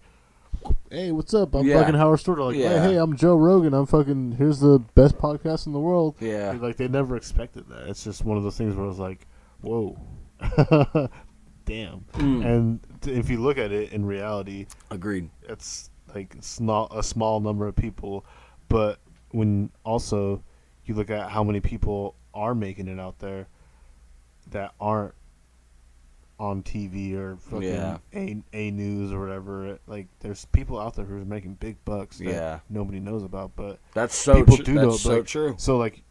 hey, what's up? I'm fucking Howard Stern. Like, hey, I'm Joe Rogan. I'm fucking, here's the best podcast in the world. Yeah. Like, they never expected that. It's just one of those things where I was like, whoa. Damn. And if you look at it in reality. Agreed. It's like, it's not a small number of people. But when also you look at how many people are making it out there that aren't on TV or fucking A News or whatever. Like, there's people out there who are making big bucks that nobody knows about, but that's so true. So, like,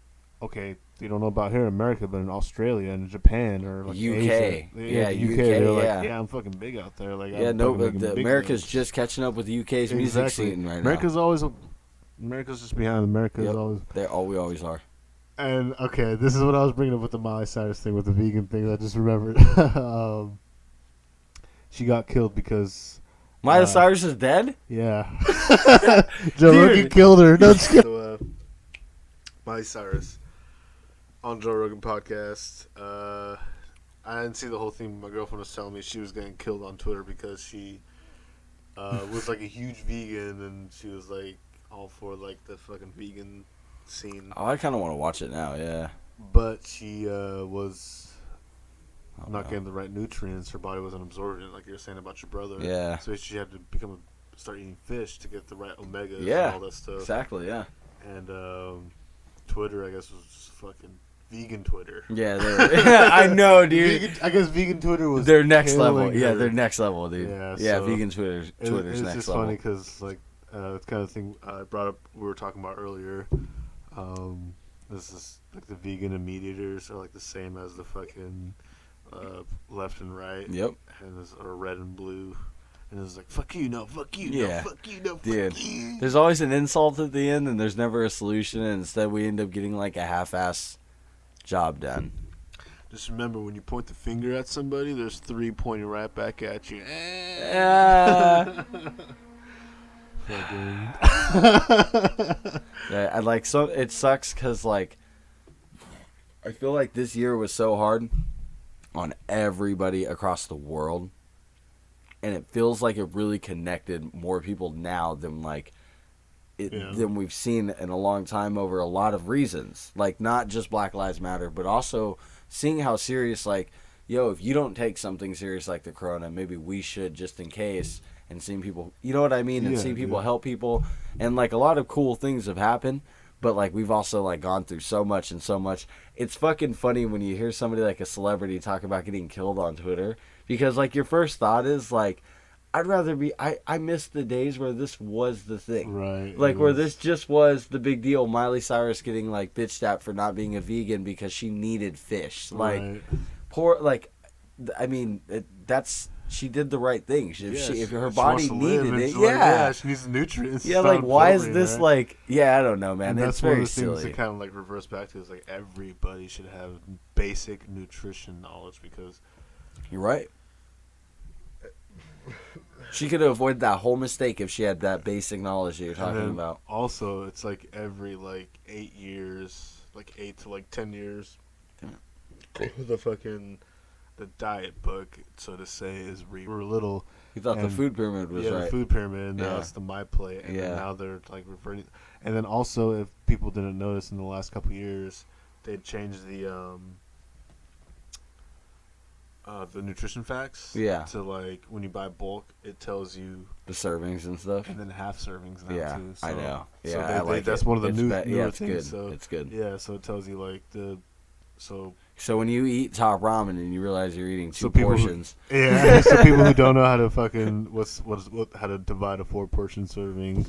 okay, you don't know about here in America, but in Australia and Japan or like UK, Asia, UK, they're like, I'm fucking big out there. Like, but America's just catching up with the UK's music scene right now. America's just behind. America's always. We always are. And, okay, this is what I was bringing up with the Miley Cyrus thing, with the vegan thing. I just remembered. She got killed because... Miley Cyrus is dead? Yeah. Joe Rogan killed her. No, just kidding. So, Miley Cyrus on Joe Rogan podcast. I didn't see the whole thing. My girlfriend was telling me she was getting killed on Twitter because she was, like, a huge vegan, and she was, like, all for, like, the fucking vegan scene. Oh, I kind of want to watch it now, yeah. But she was not getting the right nutrients. Her body wasn't absorbing it, like you were saying about your brother. Yeah. So she had to start eating fish to get the right omegas and all that stuff. Exactly, yeah. And Twitter, I guess, was just fucking vegan Twitter. Yeah, I know, dude. I guess vegan Twitter was their next level. Yeah, their next level, dude. Yeah, so vegan Twitter's next level. It's just funny because, like, it's kind of thing I brought up, we were talking about earlier. This is like the vegan and meat eaters are like the same as the fucking left and right. Yep. And or red and blue. And it's like, fuck you, no, fuck you, no, fuck you, no, dude, fuck you. There's always an insult at the end, and there's never a solution, and instead we end up getting like a half-ass job done. Just remember, when you point the finger at somebody, there's 3 pointing right back at you. Yeah, it sucks because, like, I feel like this year was so hard on everybody across the world, and it feels like it really connected more people now than than we've seen in a long time, over a lot of reasons. Like, not just Black Lives Matter, but also seeing how serious, like, if you don't take something serious like the corona, maybe we should, just in case. And seeing people, you know what I mean? And seeing people help people. And, like, a lot of cool things have happened. But, like, we've also, like, gone through so much and so much. It's fucking funny when you hear somebody, like a celebrity, talk about getting killed on Twitter. Because, like, your first thought is, like, I'd rather be... I miss the days where this was the thing. Right. Like, where this just was the big deal. Miley Cyrus getting, like, bitched at for not being a vegan because she needed fish. Like, poor... Like, I mean, that's... She did the right thing. If her body needed it, she needs the nutrients. Yeah, like, why is this like? Yeah, I don't know, man. And it's very silly. That's one of the things to kind of like reverse back to is like everybody should have basic nutrition knowledge, because you're right. She could have avoided that whole mistake if she had that basic knowledge that you're talking about. Also, it's like every 8 years, 8 to 10 years, the diet book, so to say, is we were little. You thought the food pyramid was right. Yeah, the food pyramid. Now it's the My Plate, and then now they're reverting. And then also, if people didn't notice in the last couple of years, they changed the nutrition facts. Yeah. To when you buy bulk, it tells you the servings and stuff, and then half servings now too. So, I know. Yeah, so I like that's one of the newer it's things. Good. So it's good. Yeah, so it tells you So when you eat top ramen and you realize you're eating two portions. So people who don't know how to how to divide a 4-portion serving,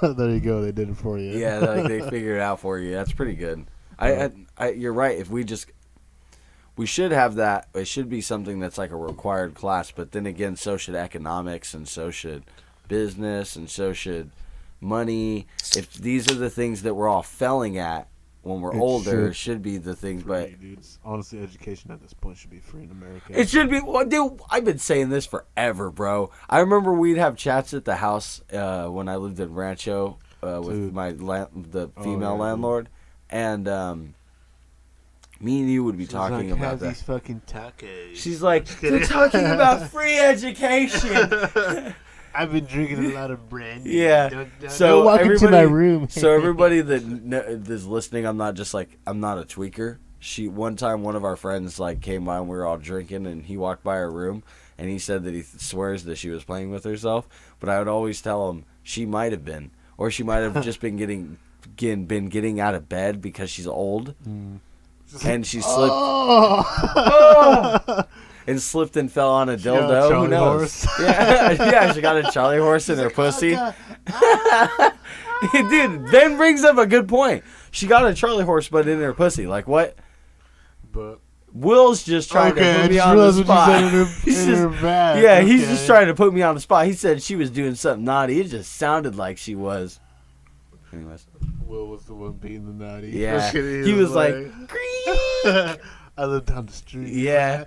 there you go. They did it for you. Yeah, they figured it out for you. That's pretty good. You're right. If we should have that. It should be something that's like a required class. But then again, so should economics, and so should business, and so should money. If these are the things that we're all failing at when we're older, it should be the things. But dude, honestly, education at this point should be free in America. It should be. Well, dude, I've been saying this forever, bro. I remember we'd have chats at the house when I lived in Rancho with the female landlord, and me and you would be talking about that. These fucking tacos. She's like, they're talking about free education. I've been drinking a lot of brandy. Yeah. So walk into my room. So everybody that is listening, I'm not a tweaker. One time one of our friends came by and we were all drinking, and he walked by our room and he said that he swears that she was playing with herself, but I would always tell him she might have been, or she might have just been getting out of bed because she's old. And she slipped. And slipped and fell on a dildo. Who knows? Yeah, she got a Charlie horse in her pussy. Dude, Ben brings up a good point. She got a Charlie horse, but in her pussy. Like what? But Will's just trying to put me on the spot. He's just trying to put me on the spot. He said she was doing something naughty. It just sounded like she was. Anyways. Will was the one being the naughty. Yeah. He was like, I live down the street. Yeah.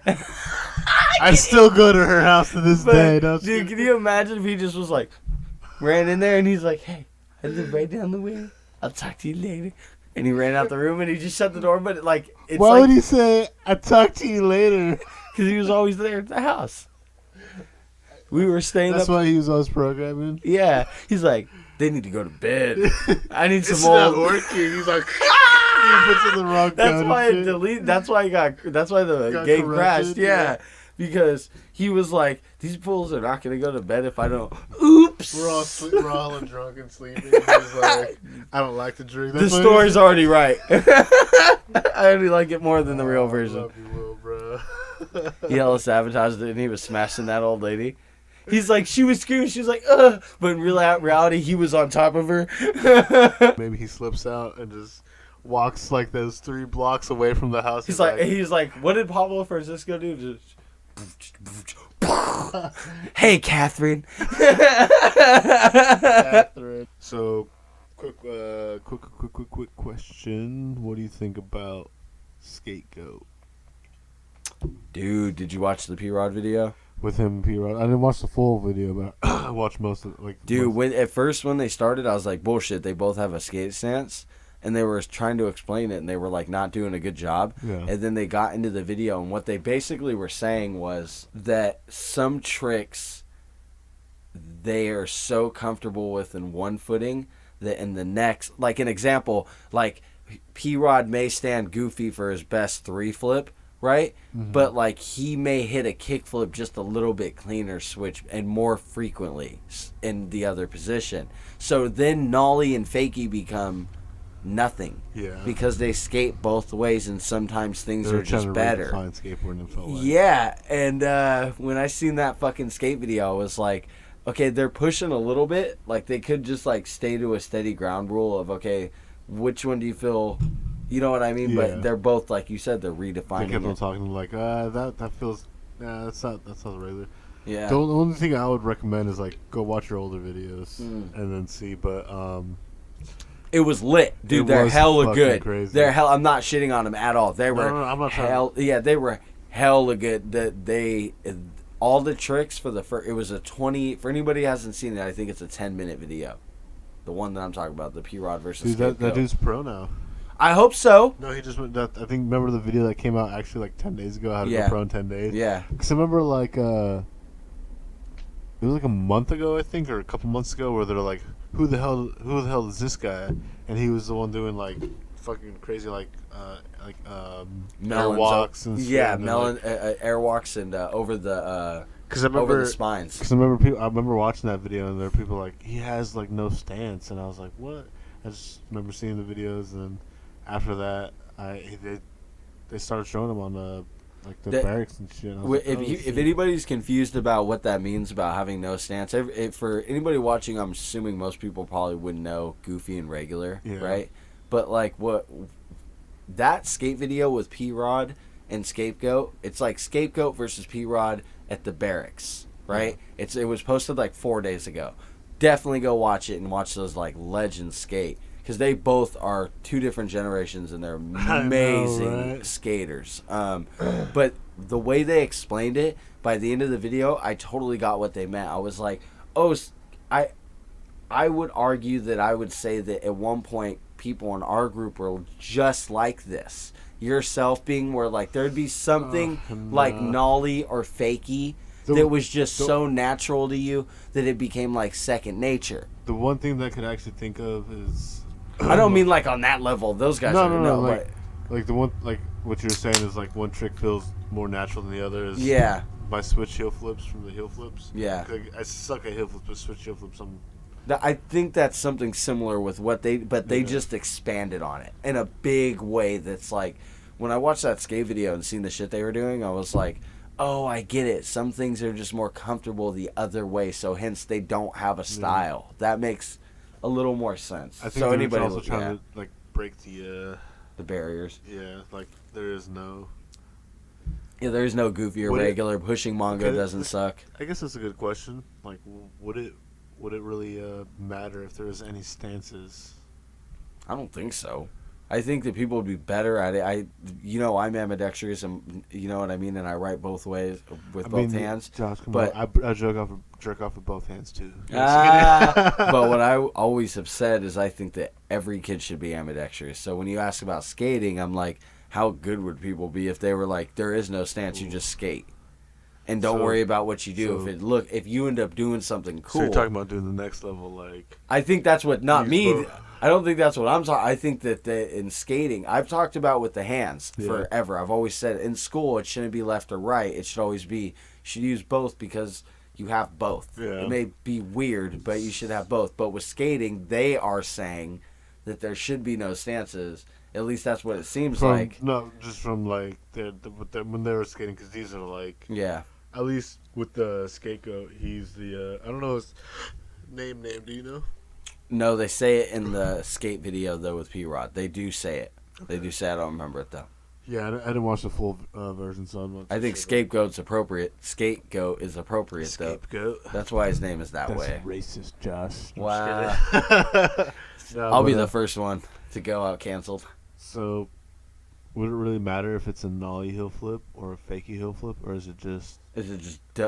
I still go to her house to this day. Dude, can you imagine if he just was ran in there and he's like, hey, I live right down the way. I'll talk to you later. And he ran out the room and he just shut the door. But it's why would he say, I'll talk to you later? Because he was always there at the house. We were staying That's why he was always programming? Yeah. He's like, they need to go to bed. I need some more. It's not working. He's like, he puts in the wrong code. That's why it deleted. That's why the game crashed. Yeah. Because he was like, these fools are not going to go to bed if I don't. Oops. We're all drunk and sleeping. He's like, I don't like to drink. The story's already right. I only like it more than the real version. I love you, Will, bro. He hella sabotaged it and he was smashing that old lady. He's like, she was screaming, she was like, ugh. But in reality, he was on top of her. Maybe he slips out and just walks those 3 blocks away from the house. He's like, what did Pablo Francisco do? Just hey, Catherine. So, quick question. What do you think about Scapegoat? Dude, did you watch the P-Rod video? With him and P-Rod. I didn't watch the full video, but I watched most of it. Dude, when they started, I was like, bullshit, they both have a skate stance. And they were trying to explain it, and they were not doing a good job. Yeah. And then they got into the video, and what they basically were saying was that some tricks they are so comfortable with in one footing that in the next, an example, P-Rod may stand goofy for his best 3 flip, right? Mm-hmm. But he may hit a kickflip just a little bit cleaner switch and more frequently in the other position. So then nollie and fakie become nothing. Yeah. Because they skate both ways and sometimes things are just better. Yeah, and when I seen that fucking skate video, I was like, okay, they're pushing a little bit. They could just stay to a steady ground rule of, okay, which one do you feel, you know what I mean? Yeah. But they're both, like you said, they're redefining. They kept on talking that feels, that's not regular. Yeah. The only thing I would recommend is go watch your older videos and then see, but it was lit, dude. They're hella good. Crazy. I'm not shitting on them at all. They were I'm not they were hella good. That they all the tricks for the first. It was a 20. For anybody who hasn't seen it, I think it's a 10-minute video. The one that I'm talking about, the P-Rod versus Dude, that dude's pro now. I hope so. No, he just went. I think remember the video that came out actually like 10 days ago. How to go pro in 10 days. Yeah. Because I remember like it was like a month ago, I think, or a couple months ago, where they're like, who the hell is this guy? And he was the one doing like fucking crazy airwalks and shit. Airwalks and over the over the spines. Because I remember watching that video, and there were people like, he has like no stance, and I was like, what? I just remember seeing the videos, and then after that, they started showing him on the barracks and shit. And if anybody's confused about what that means about having no stance, for anybody watching, I'm assuming most people probably wouldn't know goofy and regular, right? But like that skate video with P-Rod and Scapegoat, it's like Scapegoat versus P-Rod at the barracks, right? It was posted like 4 days ago. Definitely go watch it and watch those like legends skate, because they both are two different generations and they're amazing skaters. But the way they explained it, by the end of the video, I totally got what they meant. I was like, oh, I would argue that I would say that at one point people in our group were just like this. Yourself being where like there'd be something like nollie or fakey that was just so natural to you that it became like second nature. The one thing that I could actually think of is... I don't mean like on that level. Those guys no, like the one, like what you're saying is like one trick feels more natural than the other. Is my switch heel flips from the heel flips. Yeah. I suck at heel flips, but switch heel flips. I think that's something similar with what they just expanded on it in a big way. That's like, when I watched that skate video and seen the shit they were doing, I was like, oh, I get it. Some things are just more comfortable the other way, so hence they don't have a style. That makes a little more sense. I think anybody also trying to like break the barriers. Yeah, like there is no goofy or regular. Pushing Mongo doesn't suck. I guess that's a good question. Like, would it really matter if there was any stances? I don't think so. I think that people would be better at it. I'm ambidextrous, and you know what I mean, and I write both ways with both hands. Josh, but I jerk off with both hands too. But what I always have said is I think that every kid should be ambidextrous. So when you ask about skating, I'm like, how good would people be if they were like, there is no stance, you just skate, and don't worry about what you do. If you end up doing something cool. So you're talking about doing the next level, like. I think that's what I don't think that's what I'm talking. I think that in skating, I've talked about with the hands forever. I've always said in school it shouldn't be left or right. It should always be, you should use both because you have both. Yeah. It may be weird, but you should have both. But with skating, they are saying that there should be no stances. At least that's what it seems like. No, just from like when they were skating, because these are like. Yeah. At least with the Scapegoat, he's the I don't know his name. Do you know? No, they say it in the skate video, though, with P-Rod. They do say it. Okay. They do say it. I don't remember it, though. Yeah, I didn't watch the full version, so I'm not I think Scapegoat's appropriate. Scapegoat is appropriate, Scapegoat. Though. That's why his name is that way. Racist, Josh. Wow. I'll be the first one to go out canceled. So, would it really matter if it's a nollie heel flip or a fakey heel flip, or is it just...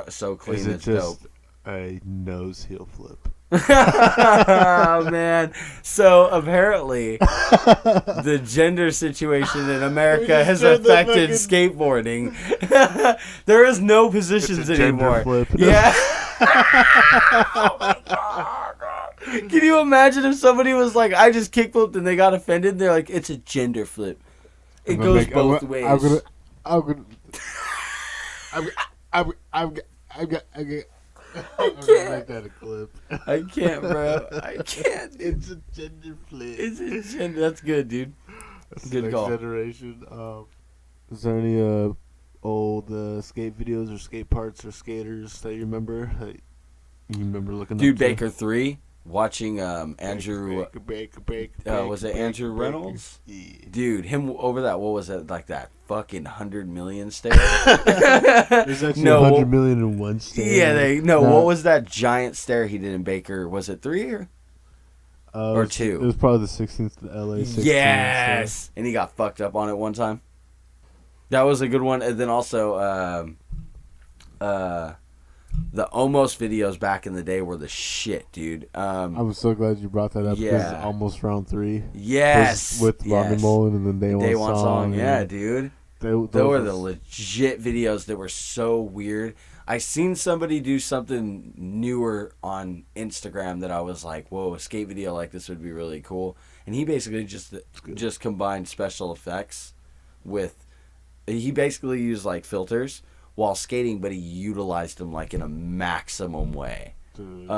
so clean is it it's just dope? A nose heel flip? Oh, man. So apparently the gender situation in America has affected skateboarding. There is no positions anymore. Flip. Yeah. Oh my God. Can you imagine if somebody was like, I just kickflipped and they got offended? They're like, it's a gender flip. It goes both ways. I can't make that a clip. I can't, bro. I can't. It's a gender flip. It's a gender. That's good, dude. That's good call. Generation. Is there any old skate videos or skate parts or skaters that you remember? That you remember looking? Dude, Baker 3. Watching Andrew. Baker, was it Andrew Reynolds? Yeah. Dude, him over that. What was it like? That fucking 100 million stare. There's actually 100 million in one stare. Yeah, what was that giant stare he did in Baker? Was it 3 or 2? It was probably the 16th, the LA 16th. Yes, and he got fucked up on it one time. That was a good one, and then also The almost videos back in the day were the shit, dude. I'm so glad you brought that up. Yeah. Because almost round 3. Yes. With Rodney Mullen and the Day One Song. Yeah, dude. Those were the legit videos that were so weird. I seen somebody do something newer on Instagram that I was like, whoa, a skate video like this would be really cool. And he basically just combined special effects with... He basically used like filters while skating, but he utilized them like in a maximum way. Dude.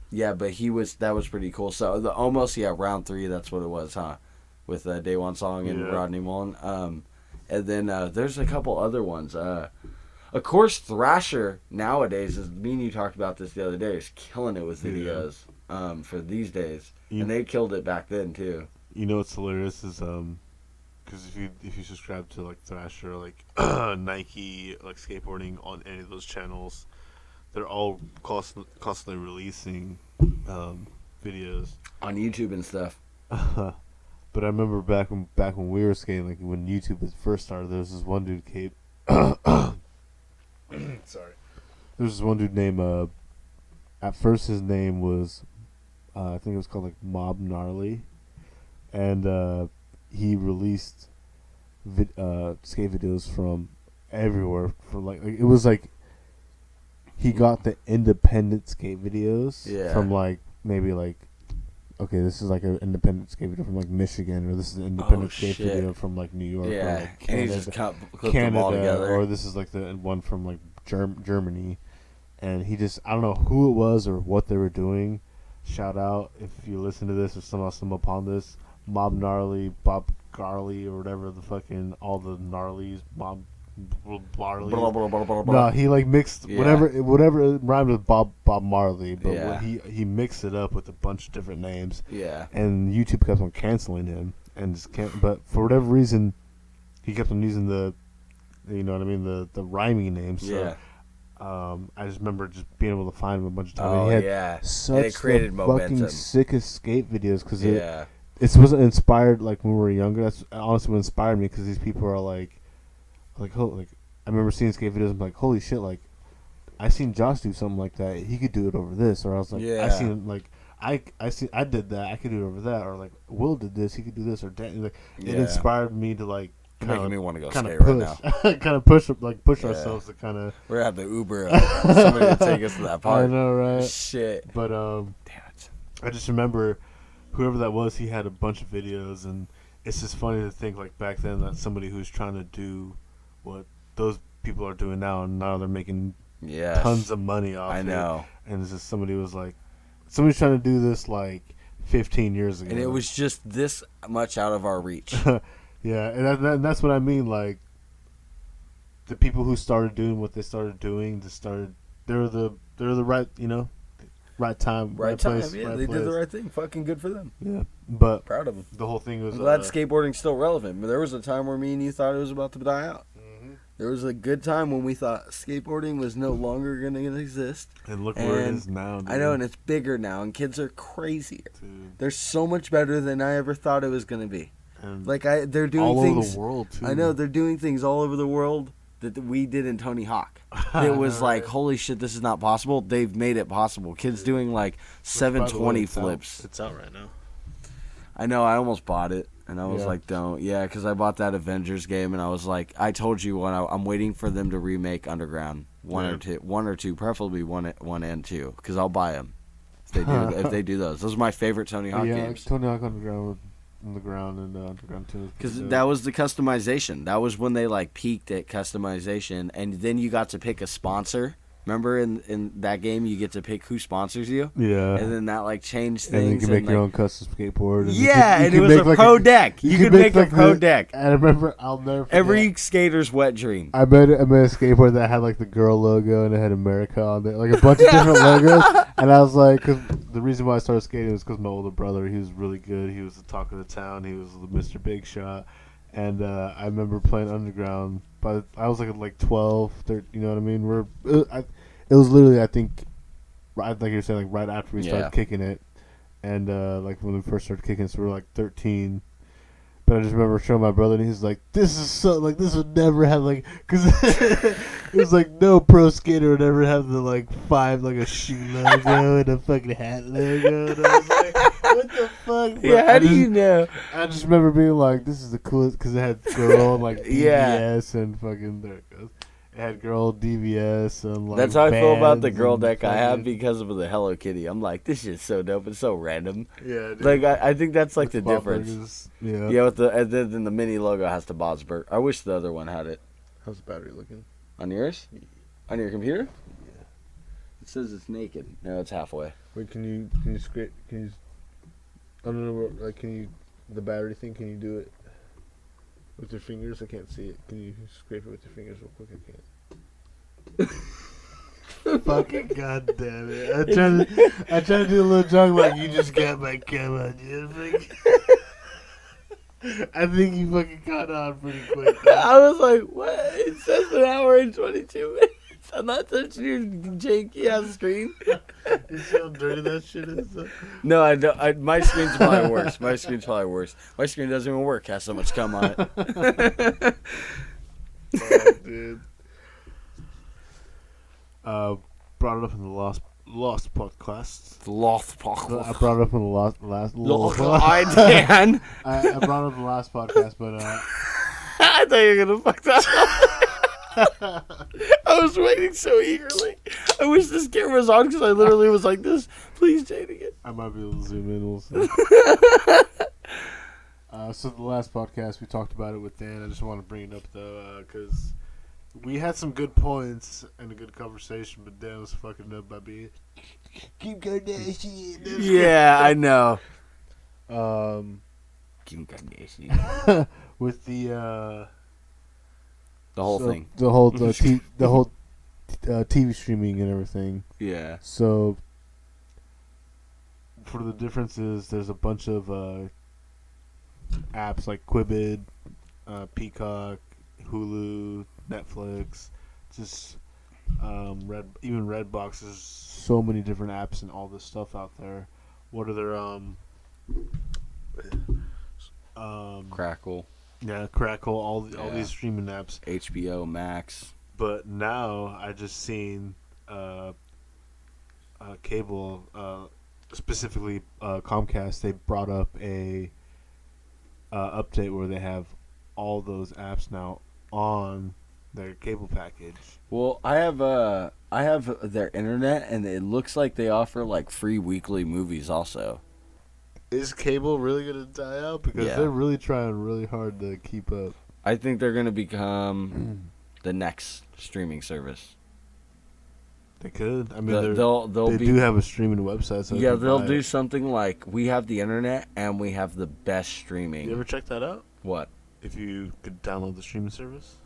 Yeah, but that was pretty cool. So the almost round 3, that's what it was, huh? With Day One Song and Rodney Mullen. And then there's a couple other ones. Of course, Thrasher nowadays, as me and you talked about this the other day, is killing it with videos for these days, and they killed it back then too. You know what's hilarious is because if you subscribe to like Thrasher, like Nike, like skateboarding on any of those channels, they're all constantly releasing videos on YouTube and stuff. But I remember back when we were skating, like when YouTube was first started, there was this one dude, sorry. There's this one dude named, at first his name was, I think it was called like Mob Gnarly. And he released skate videos from everywhere. From like it was like, he got the independent skate videos from like, maybe like, okay, this is like an independent skate video from like Michigan, or this is an independent skate video from like New York, or like Canada, and he just clipped them all together. Or this is like the one from like Germany, and he just, I don't know who it was or what they were doing. Shout out if you listen to this or somehow stumble upon this, Mob Gnarly, Bob Garley, or whatever the fucking all the gnarlies, Mob Marley. No, he like mixed whatever rhymed with Bob Marley, but he mixed it up with a bunch of different names. Yeah. And YouTube kept on canceling him, and but for whatever reason, he kept on using the, you know what I mean, the rhyming names. So, I just remember just being able to find him a bunch of times. Oh, and he had such created fucking sickest skate videos because it wasn't inspired like when we were younger. That's honestly what inspired me, because these people are like I remember seeing skate videos. I'm like, holy shit! Like, I seen Josh do something like that. He could do it over this, or I was like, I seen like I did that. I could do it over that, or like Will did this. He could do this, or Dan. Like, it inspired me to like. Making me want to go skate right now. Kind of push ourselves to kind of. We're at the Uber. Somebody to take us to that park. I know, right? Shit. But damn it! I just remember, whoever that was, he had a bunch of videos, and it's just funny to think like back then that somebody who's trying to do what those people are doing now, and now they're making tons of money off it. I know. And it's just somebody's trying to do this like 15 years ago. And it was just this much out of our reach. Yeah, and that's what I mean. Like, the people who started doing what they started doing, they're the right, right time, right place. Yeah, right they place. did the right thing. Fucking good for them. Yeah, but proud of them. The whole thing was. I'm glad skateboarding's still relevant. But there was a time where me and you thought it was about to die out. Mm-hmm. There was a good time when we thought skateboarding was no longer going to exist. And look where it is now, dude. I know, and it's bigger now, and kids are crazier. Dude. They're so much better than I ever thought it was going to be. And they're doing all things all over the world, too. I know, they're doing things all over the world that we did in Tony Hawk. It was like, holy shit, this is not possible. They've made it possible. Kids doing like 720 flips. It's out right now. I know, I almost bought it. And I was like, don't. Yeah, because I bought that Avengers game, and I was like, I told you I'm waiting for them to remake Underground. One or two, preferably one and two, because I'll buy them if they do those. Those are my favorite Tony Hawk games. Tony Hawk Underground and Underground 2. Because that was the customization. That was when they like peaked at customization, and then you got to pick a sponsor. Remember in that game you get to pick who sponsors you? Yeah. And then that like changed things. And then you can make your own custom skateboard. And and it was a pro deck. You could make a pro deck. And I remember, I'll never forget. Every skater's wet dream. I made a skateboard that had like the girl logo and it had America on it. Like a bunch of different logos. And I was like, cause the reason why I started skating was because my older brother, he was really good. He was the talk of the town. He was Mr. Big Shot. And I remember playing Underground. But I was like 12, 13, you know what I mean? It was literally, I think, like you were saying, like right after we started kicking it. And like when we first started kicking, so we were like 13. But I just remember showing my brother, and he's like, "This is so like this would never have like because it was like no pro skater would ever have the like 5 like a shoe logo and a fucking hat logo." And I was like, "What the fuck?" But Yeah, how do you know? I just remember being like, "This is the coolest," because it had girl and like DVS and fucking there it goes. It had girl DVS and like. That's how I feel about the girl deck I have because of the Hello Kitty. I'm like, this shit's so dope. It's so random. Yeah, dude. Like I think that's like the Bob difference. Burgers, yeah. Yeah, with then the mini logo has the Bosberg. I wish the other one had it. How's the battery looking? On yours? Yeah. On your computer? Yeah. It says it's naked. No, it's halfway. Wait, can you scrape? Can you? I don't know. Like, can you? The battery thing? Can you do it with your fingers? I can't see it. Can you scrape it with your fingers real quick? I can't. Fucking goddamn it! I tried to do a little joke like you just got my camera. I think you fucking caught on pretty quick. I was like, what? It says an hour and 22 minutes. I'm not touching your janky ass screen. You see how dirty that shit is? No, I don't. My screen's probably worse. My screen doesn't even work. Has so much cum on it. Oh, dude. Brought it up in the lost podcast. The Lost podcast. I brought it up in the last. Dan. I brought it up in the last podcast, but I thought you were gonna fuck that up. I was waiting so eagerly. I wish this camera was on because I literally was like this. Please change it. I might be able to zoom in. We'll see. So the last podcast we talked about it with Dan. I just want to bring it up though because we had some good points and a good conversation, but Dan was fucking up by being Kim Kardashian. Yeah, I know. Kim Kardashian with the whole thing, the whole TV streaming and everything. Yeah. So for the differences, there's a bunch of apps like Quibbit, Peacock, Hulu, Netflix, just even Redbox. There's so many different apps and all this stuff out there. What are their Crackle? Yeah, Crackle. All these streaming apps. HBO Max. But now I just seen cable, specifically Comcast. They brought up a update where they have all those apps now on their cable package. Well, I have their internet, and it looks like they offer like free weekly movies also. Is cable really gonna die out? Because they're really trying really hard to keep up. I think they're gonna become the next streaming service. They could. I mean, they do have a streaming website. So yeah, they'll do something like we have the internet and we have the best streaming. You ever check that out? What? If you could download the streaming service?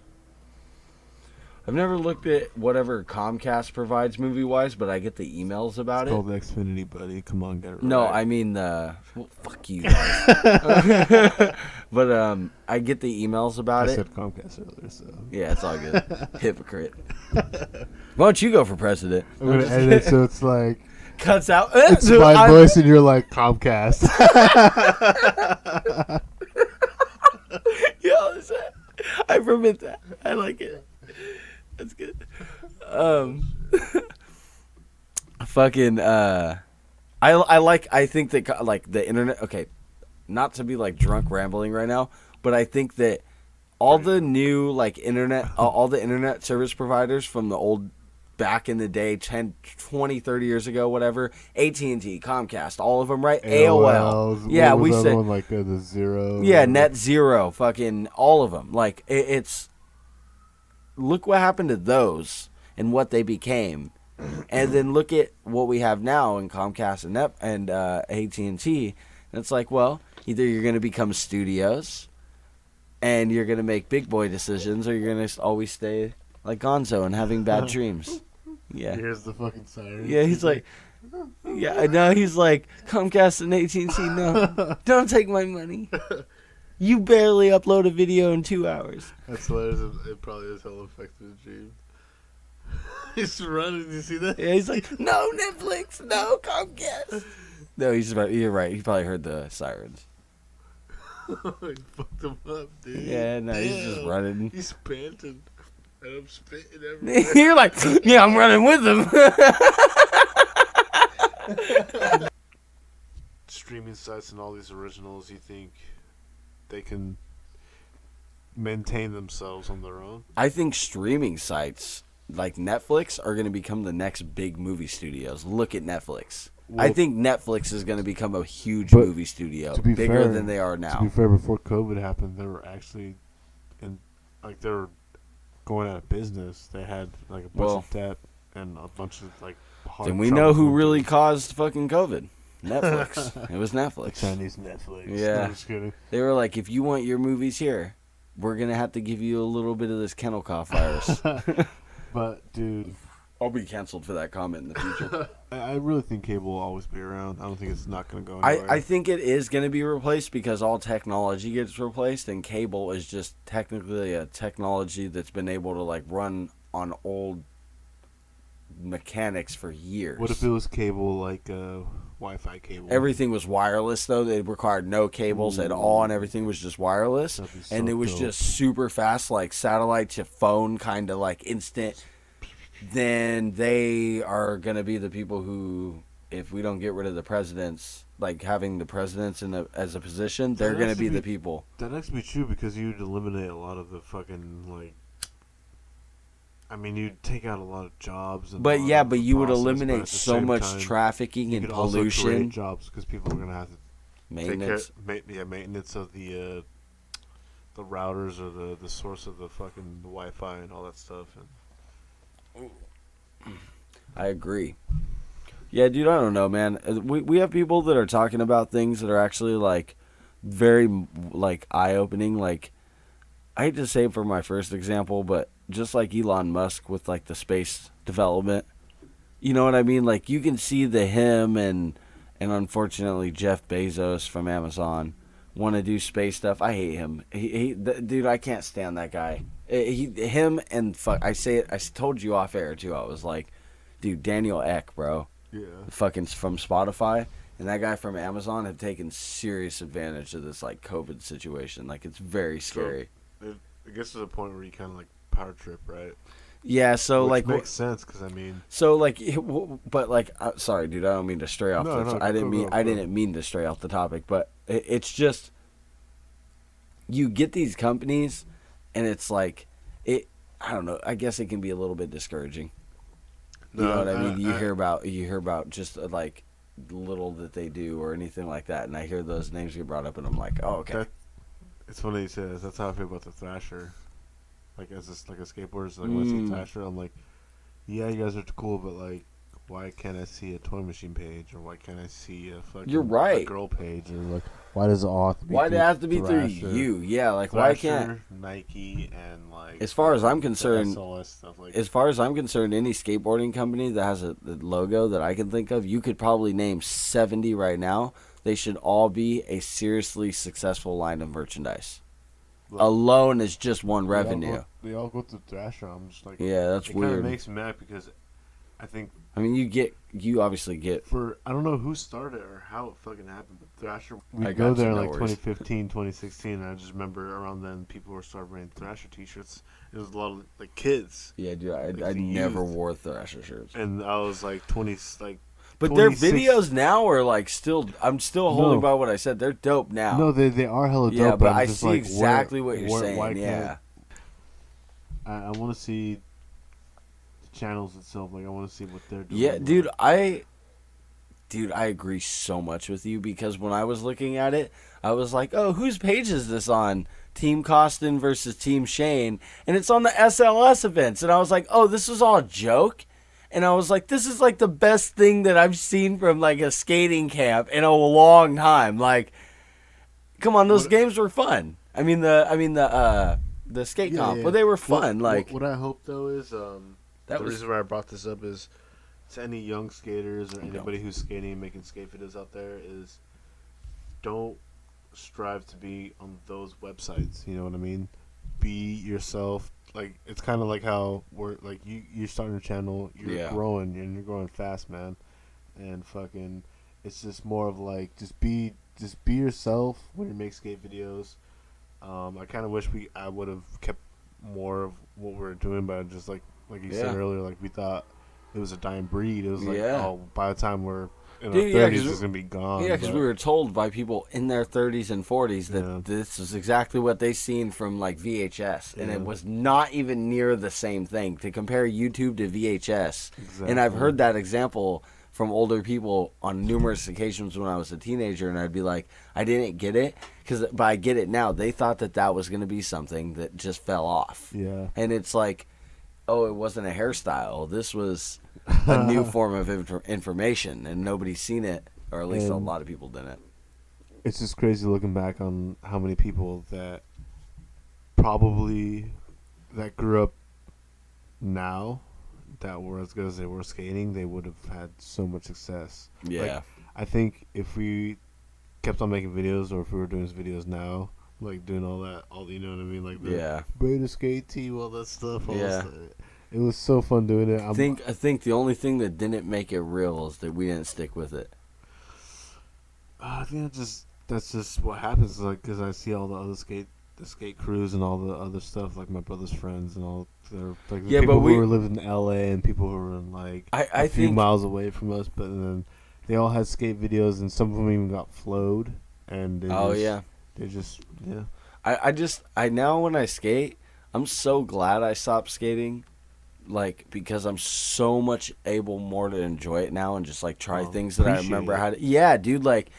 I've never looked at whatever Comcast provides movie-wise, but I get the emails about it's called Xfinity, buddy. Come on, get it right. No, I mean well, fuck you guys. But I get the emails about it. I said Comcast earlier, so. Yeah, it's all good. Hypocrite. Why don't you go for president? I'm going to edit it so it's like... Cuts out. It's my voice and you're like, Comcast. Yo, I permit that. I like it. That's good. Fucking I think that like the internet, okay, not to be like drunk rambling right now, but I think that all the new like internet all the internet service providers from the old back in the day 10, 20, 30 years ago, whatever, AT&T, Comcast, all of them, right? AOL. Yeah, we said one, like the Zero. Yeah, Net Zero, fucking all of them. Like it's look what happened to those and what they became, and then look at what we have now in Comcast and AT&T. And it's like, well, either you're going to become studios, and you're going to make big boy decisions, or you're going to always stay like Gonzo and having bad dreams. Yeah. Here's the fucking siren. Yeah, he's like, yeah, no, he's like, Comcast and AT&T, no, don't take my money. You barely upload a video in 2 hours. That's hilarious. It probably is hella effective dream. He's running. You see that? Yeah, he's like, no Netflix, no Comcast. No, you're right. He probably heard the sirens. He fucked him up, dude. Yeah, no, he's just running. He's panting. And I'm spitting everywhere. You're like, yeah, I'm running with him. Streaming sites and all these originals, you think they can maintain themselves on their own? I think streaming sites like Netflix are going to become the next big movie studios. Look at Netflix. Well, I think Netflix is going to become a huge movie studio, bigger than they are now. To be fair, before COVID happened, they were actually they were going out of business. They had like a bunch of debt and a bunch of like hard. Then we know who really caused fucking COVID. Netflix. It was Netflix. Chinese Netflix. Yeah. I'm just kidding. They were like, if you want your movies here, we're going to have to give you a little bit of this kennel cough virus. But, dude, I'll be canceled for that comment in the future. I really think cable will always be around. I don't think it's not going to go anywhere. I think it is going to be replaced because all technology gets replaced, and cable is just technically a technology that's been able to like run on old mechanics for years. What if it was cable like Wi-Fi cable? Everything was wireless though. They required no cables at all, and everything was just wireless. So and it was just super fast, like satellite to phone, kind of like instant. Then they are going to be the people who, if we don't get rid of the presidents, like having the presidents as a position, they're going to be the people. That actually be true because you'd eliminate a lot of the fucking like. I mean, you'd take out a lot of jobs. But you would eliminate so much trafficking and pollution. Also create jobs because people are going to have to maintenance. Maintenance of the routers or the source of the fucking Wi-Fi and all that stuff. And I agree. Yeah, dude, I don't know, man. We have people that are talking about things that are actually like very like eye-opening. Like, I hate to say it for my first example, but just like Elon Musk with like the space development, you know what I mean? Like, you can see him and unfortunately Jeff Bezos from Amazon want to do space stuff. I hate him. Dude, I can't stand that guy. Him and fuck. I told you off air too. I was like, dude, Daniel Ek, bro. Yeah. Fucking from Spotify. And that guy from Amazon have taken serious advantage of this like COVID situation. Like, it's very scary. So, I guess there's a point where you kind of like power trip, right? Yeah, so Which like makes sense because I mean. So like, but like, sorry, dude, I don't mean to stray off. I didn't mean to stray off the topic, but it's just you get these companies, and it's like I don't know. I guess it can be a little bit discouraging. You know what I mean? You hear about just like little that they do or anything like that, and I hear those names get brought up, and I'm like, oh, okay. It's funny you say this. That's how I feel about the Thrasher. Like, as a skateboarder, like, when I see Thrasher, I'm like, yeah, you guys are cool, but, like, why can't I see a toy machine page? Or why can't I see a fucking You're right. a girl page? Or, like, why does it all have to be Why does it have to be through you? Yeah, like, Thrasher, why can't... Nike, and, like... As far as I'm concerned... stuff like as far as I'm concerned, any skateboarding company that has a logo that I can think of, you could probably name 70 right now. They should all be a seriously successful line of merchandise. Alone is just one revenue. They all go through Thrasher. I'm just like, yeah, that's weird. It kind of makes me mad because I think. I mean, you obviously get. I don't know who started it or how it fucking happened, but Thrasher. We go there in like 2015, 2016, and I just remember around then people were starting wearing Thrasher t-shirts. It was a lot of like kids. Yeah, dude, I never wore Thrasher shirts. And I was like 20, like. But their videos now are like still. I'm still holding by what I said. They're dope now. No, they are hella dope. Yeah, but I see like, exactly what you're saying. Yeah. I want to see the channels itself. Like, I want to see what they're doing. Yeah, dude, I agree so much with you because when I was looking at it, I was like, oh, whose page is this on? Team Costin versus Team Shane, and it's on the SLS events, and I was like, oh, this was all a joke. And I was like, this is like the best thing that I've seen from like a skating camp in a long time. Like, come on, those games were fun. I mean the skate comp, but they were fun. What I hope though is the reason why I brought this up is to any young skaters or anybody who's skating and making skate videos out there is don't strive to be on those websites. You know what I mean? Be yourself. Like, it's kind of like how we're like you're starting a channel, you're growing and you're growing fast, man, and fucking it's just more of like just be just be yourself when you make skate videos. I kind of wish I would have kept more of what we were doing, but just like you said earlier, like we thought it was a dying breed. It was like, oh, by the time we're in our 30s, it's gonna be gone. Yeah, because we were told by people in their 30s and 40s that this was exactly what they seen from like VHS, and it was not even near the same thing. To compare YouTube to VHS, and I've heard that example from older people on numerous occasions when I was a teenager, and I'd be like, I didn't get it, but I get it now. They thought that was going to be something that just fell off. Yeah. And it's like, oh, it wasn't a hairstyle. This was a new form of information, and nobody's seen it, or at least a lot of people didn't. It's just crazy looking back on how many people that probably that grew up now that were as good as they were skating, they would have had so much success. Yeah. Like, I think if we kept on making videos, or if we were doing videos now, like doing all you know what I mean, like the Breda skate team, all that stuff. It was so fun doing it. I think the only thing that didn't make it real is that we didn't stick with it. I think that's just what happens. Like, because I see all the other skate crews and all the other stuff, like my brother's friends and all. Like people who were living in LA and people who were in like a few miles away from us, but then they all had skate videos, and some of them even got flowed. And I now when I skate, I'm so glad I stopped skating, like, because I'm so much able more to enjoy it now and just like try things that I remember how to. Yeah, dude, like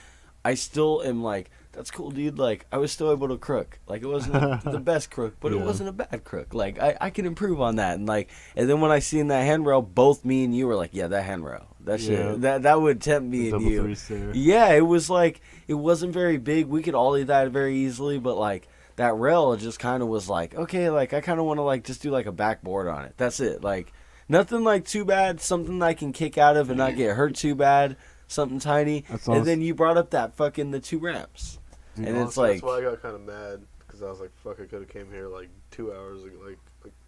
I still am like, that's cool, dude. Like, I was still able to crook. Like, it wasn't the best crook, but it wasn't a bad crook. Like, I can improve on that. And like, and then when I seen that handrail, both me and you were like, yeah, that handrail, that shit, that would tempt me and you. Yeah, it was like, it wasn't very big. We could ollie that very easily, but like that rail just kind of was like, okay, like I kind of want to like just do like a backboard on it. That's it. Like, nothing like too bad. Something I can kick out of and not get hurt too bad. Something tiny. And then you brought up that fucking the 2 ramps. Dude, and it's like, that's why I got kind of mad, because I was like, fuck, I could have came here like 2 hours, like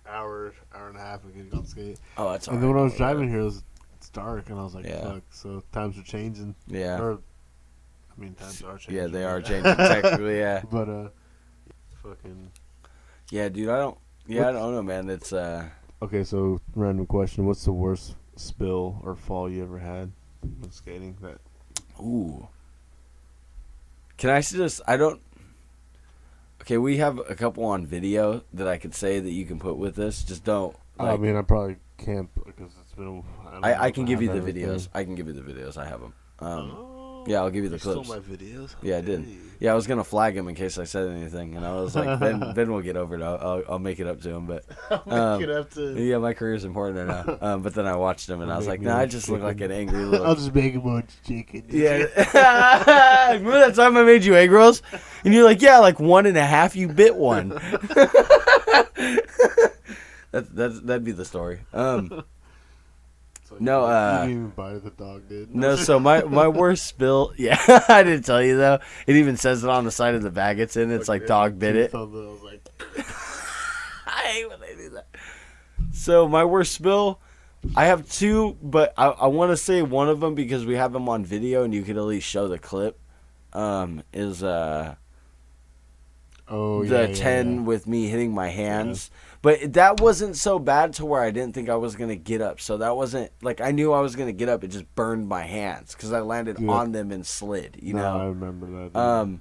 hour and a half, and get on skate. Oh, that's. And then when I was driving here, it's dark, and I was like, fuck. So times are changing. Yeah. I mean, times are changing. Yeah, they are changing technically. Yeah. But fucking. Yeah, dude, I don't know, man. It's Okay, so random question: what's the worst spill or fall you ever had when skating? Ooh. Can I just, okay, we have a couple on video that I could say that you can put with this. Just don't. Like, I mean, I probably can't because it's been I can give you the videos. I can give you the videos. I have them. Yeah, I'll give you the clips. Stole my videos? Yeah, I did. Yeah, I was going to flag him in case I said anything. And I was like, Ben will get over it. I'll make it up to him. But make it up to him. Yeah, my career's important now. But then I watched him and I was like, I just look like an angry little. I'll just make him watch chicken. Yeah. Remember that time I made you egg rolls? And you're like, yeah, like 1.5. You bit one. That'd be the story. So no, you didn't even bite the dog, did? No, so my worst spill, yeah, I didn't tell you though. It even says it on the side of the bag it's in. It's like dog bit it. I was like, I hate when they do that. So my worst spill, I have 2, but I want to say one of them because we have them on video and you can at least show the clip. Is the 10 with me hitting my hands. Yeah. But that wasn't so bad to where I didn't think I was going to get up. So that wasn't, like, I knew I was going to get up. It just burned my hands because I landed on them and slid, you know? I remember that.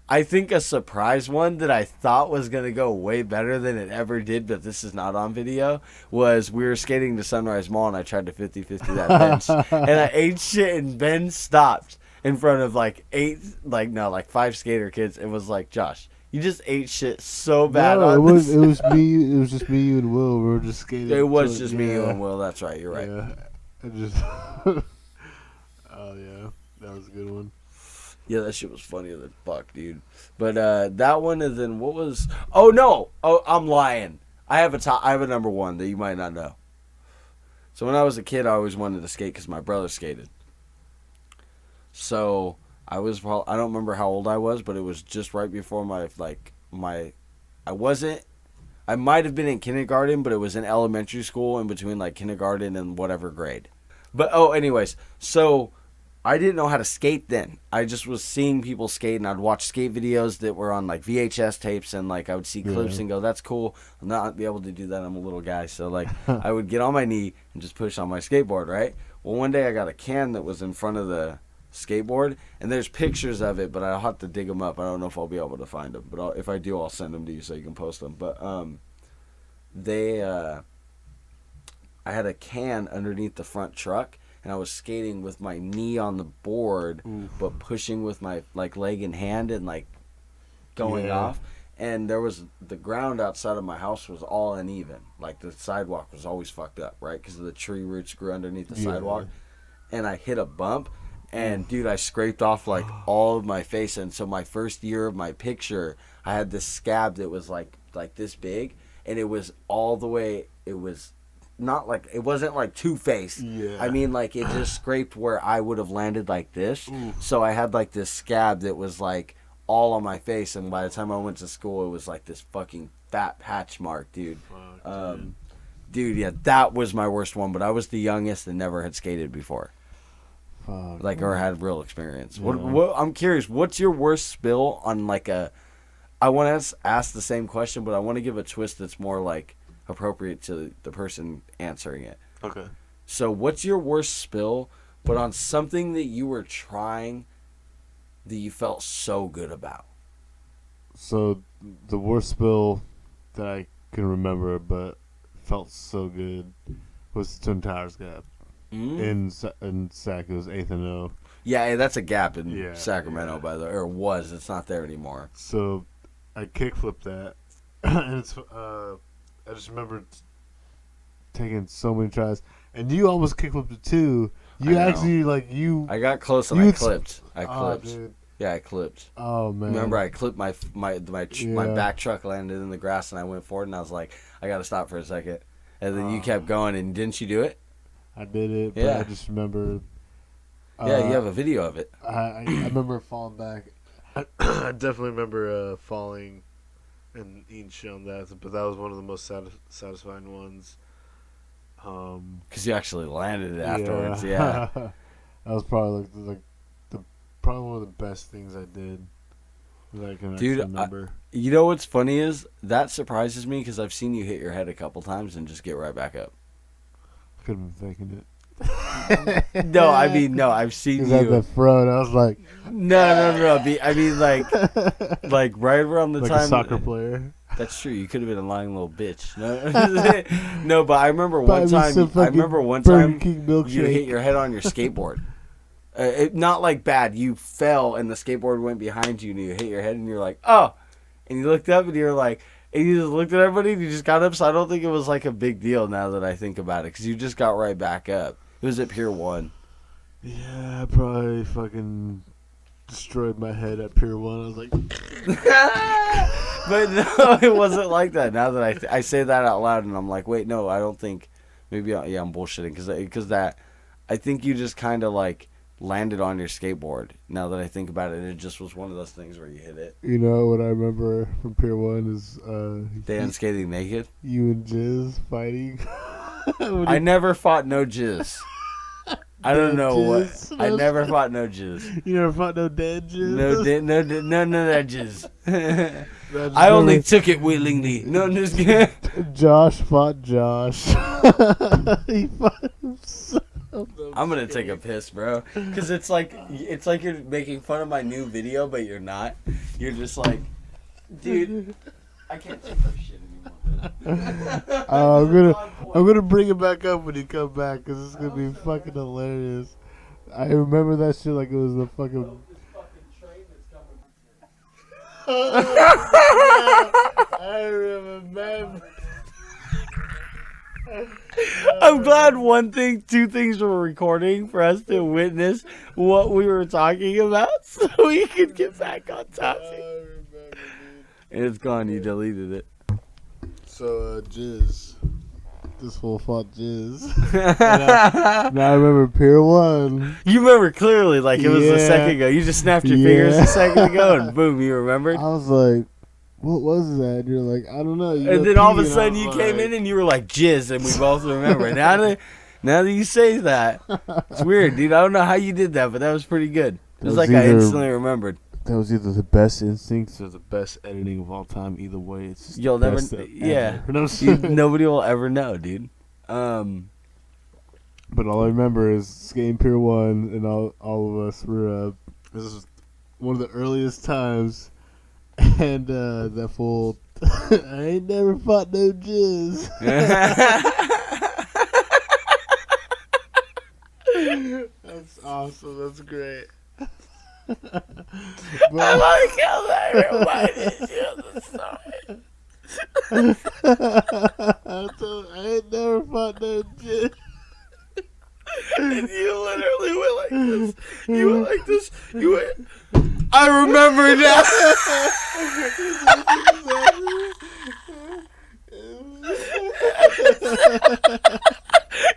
I think a surprise one that I thought was going to go way better than it ever did, but this is not on video, was we were skating to Sunrise Mall and I tried to 50-50 that bench. And I ate shit and Ben stopped in front of, like, 5 skater kids and was like, Josh, you just ate shit so bad. No, it was me. It was just me, you, and Will. We were just skating. It was just me, you, and Will. That's right. You're right. Yeah. Oh yeah, that was a good one. Yeah, that shit was funnier than fuck, dude. But that one, and then what was? Oh no! Oh, I'm lying. I have a number one that you might not know. So when I was a kid, I always wanted to skate because my brother skated. So. I don't remember how old I was, but it was just right before I might have been in kindergarten, but it was in elementary school in between like kindergarten and whatever grade. But anyways, so I didn't know how to skate then. I just was seeing people skate, and I'd watch skate videos that were on like VHS tapes, and like I would see clips and go, "That's cool." I'm not be able to do that. I'm a little guy, so like I would get on my knee and just push on my skateboard, right? Well, one day I got a can that was in front of the skateboard, and there's pictures of it, but I'll have to dig them up. I don't know if I'll be able to find them, but if I do, I'll send them to you so you can post them. But I had a can underneath the front truck, and I was skating with my knee on the board, but pushing with my like leg and hand and like going off. And there was the ground outside of my house was all uneven. Like the sidewalk was always fucked up, right? Because the tree roots grew underneath the sidewalk. And I hit a bump, and dude, I scraped off like all of my face. And so my first year of my picture, I had this scab that was like this big, and it was all the way. It was not like, it wasn't like two-faced. I mean, like it just scraped where I would have landed like this. So I had like this scab that was like all on my face, and by the time I went to school, it was like this fucking fat patch mark, dude. Dude, yeah, that was my worst one, but I was the youngest and never had skated before. Like, or had real experience. What I'm curious, what's your worst spill on like a, I want to ask the same question, but I want to give a twist that's more like appropriate to the person answering it. Okay. So what's your worst spill, but on something that you were trying that you felt so good about? So the worst spill that I can remember but felt so good was the Twin Towers gap. In Sac, it was 8th and O. Yeah, that's a gap in Sacramento, by the way. Or was. It's not there anymore. So I kickflipped that. And it's, I just remember taking so many tries. And you almost kickflipped it too. You actually, like, you... I got close and I clipped. Dude. Yeah, I clipped. Oh, man. Remember, I clipped my back truck landed in the grass, and I went forward, and I was like, I got to stop for a second. And then you kept going, and didn't you do it? I did it, but I just remember... you have a video of it. I remember falling back. I definitely remember falling and eating shit on that, but that was one of the most satisfying ones. Because you actually landed it afterwards, yeah. That was probably probably one of the best things I did that I can actually remember. You know what's funny is that surprises me because I've seen you hit your head a couple times and just get right back up. Could have been faking it. No, I've seen you. Because at the front, I was like... No. I mean, like right around the like time... Like a soccer player. That's true. You could have been a lying little bitch. No, but I remember one time you hit your head on your skateboard. Not like bad. You fell and the skateboard went behind you and you hit your head and you're like, oh. And you looked up and you're like... And you just looked at everybody and you just got up. So I don't think it was like a big deal now that I think about it. Because you just got right back up. It was at Pier 1. Yeah, I probably fucking destroyed my head at Pier 1. I was like... But no, it wasn't like that. Now that I say that out loud and I'm like, wait, no, I don't think... Maybe, I'm bullshitting. Because I think you just kind of like... landed on your skateboard. Now that I think about it, it just was one of those things where you hit it. You know what I remember from Pier 1 is Dan skating naked. You and Jizz fighting. I never fought no Jizz. I don't know what. I never fought no Jizz. You never fought no dead Jizz? None of that Jizz. I only took it willingly. No, I'm just kidding. Josh fought Josh. He fought himself. I'm gonna take a piss, bro, because it's like you're making fun of my new video, but you're not. You're just like, dude, I can't take this shit anymore. I'm gonna bring it back up when you come back, because it's gonna be fucking hilarious. I remember that shit like it was the fucking. I remember. I'm glad two things were recording for us to witness what we were talking about so we could get back on topic. And it's gone, you deleted it. So, Jizz. This fool fought Jizz. Now I remember Pier 1. You remember clearly, like it was a second ago. You just snapped your fingers a second ago and boom, you remembered. I was like, what was that? And you're like, I don't know. And then all of a sudden you came in and you were like, Jizz, and we both remember. Now that you say that, it's weird, dude. I don't know how you did that, but that was pretty good. It was like I instantly remembered. That was either the best instincts or the best editing of all time. Either way, it's just you'll never, yeah. Nobody will ever know, dude. But all I remember is skating Pier 1, and all of us were. This was one of the earliest times, and that fool. I ain't never fought no jizz. That's awesome. That's great. I like how that reminded you of the story. I ain't never fought no jizz. And you literally went like this. You went like this. You went. I remember now.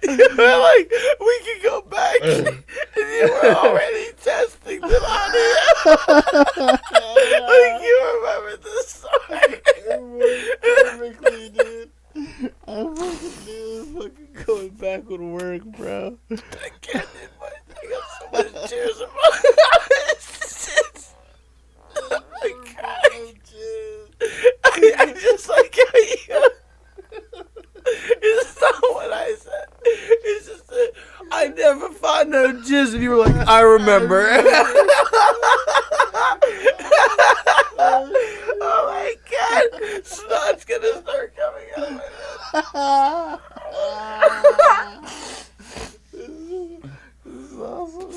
You were like, we can go back. And you were already testing the audio. Like, you remember this story. Perfectly, dude. I fucking knew it was fucking going back with work, bro. I can't do my thing. I got so much tears in my eyes. Oh my God. I just like how you... It's not what I said. It's just that I never found no jizz, and you were like, I remember. Oh my God. Snot's gonna start coming out of my head. This is awesome.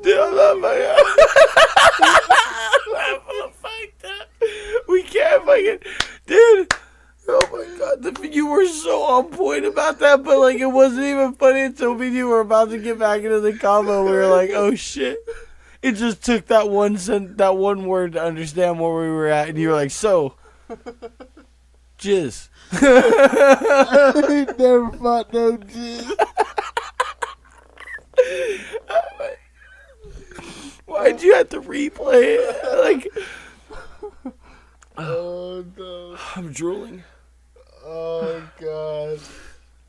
Dude, I'm not fucked up. We can't fucking... Dude. Oh my God. You were so on point about that, but like it wasn't even funny until me and you were about to get back into the combo. We were like, oh shit. It just took that one word to understand where we were at, and you were like, so... Jizz. I ain't never fought no jizz. Why'd you have to replay it? Like, oh no. I'm drooling. Oh God.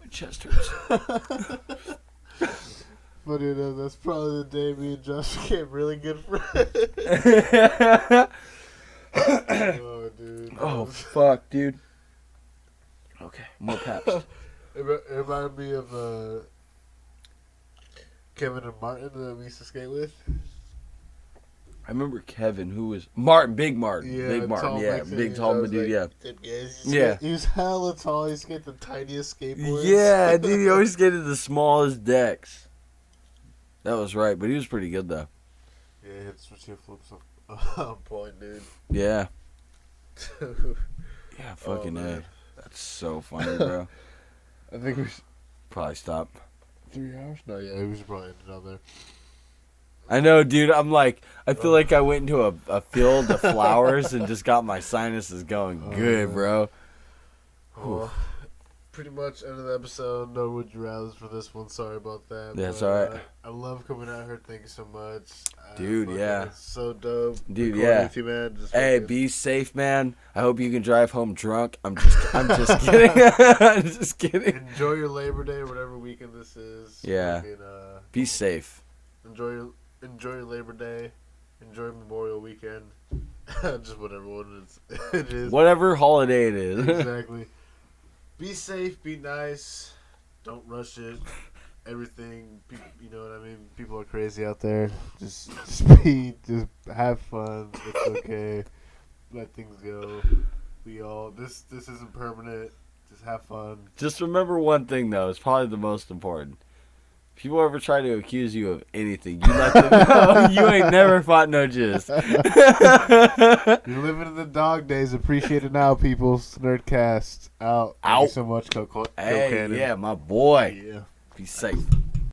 My chest hurts. Funny enough, that's probably the day me and Josh became really good friends. Oh, dude. Oh, fuck, dude. Okay, more paps. It reminded me of Kevin and Martin that we used to skate with. I remember Kevin, who was Martin, Big Martin. Yeah, Big Martin, yeah. Big, tall dude, like, yeah. He was hella tall. He skated the tiniest skateboards. Yeah, dude, he always skated the smallest decks. That was right, but he was pretty good, though. Yeah, he had switch flips on point, dude. Yeah. Yeah, fucking A. That's so funny, bro. I think we should probably stop. 3 hours? No, yeah, we should probably end it out there. I know, dude. I'm like, I feel like I went into a field of flowers and just got my sinuses going good, bro. Well, pretty much end of the episode. No would you rather's for this one. Sorry about that. Yeah, that's alright. I love coming out here. Thank you so much. Dude, yeah. It's so dope. Dude, yeah. With you, man. Hey, be safe, man. I hope you can drive home drunk. I'm just kidding. I'm just kidding. Enjoy your Labor Day, whatever weekend this is. Yeah. Be safe. Enjoy your Labor Day. Enjoy Memorial Weekend. Just whatever one it is. Whatever holiday it is. Exactly. Be safe. Be nice. Don't rush it. Everything, you know what I mean? People are crazy out there. Just have fun. It's okay. Let things go. This isn't permanent. Just have fun. Just remember one thing, though. It's probably the most important. People ever try to accuse you of anything, you let them know you ain't never fought no jizz. You're living in the dog days. Appreciate it now, people. Shnerdcast out. Thank you so much, Coco. Hey, yeah, my boy. Yeah. Be safe.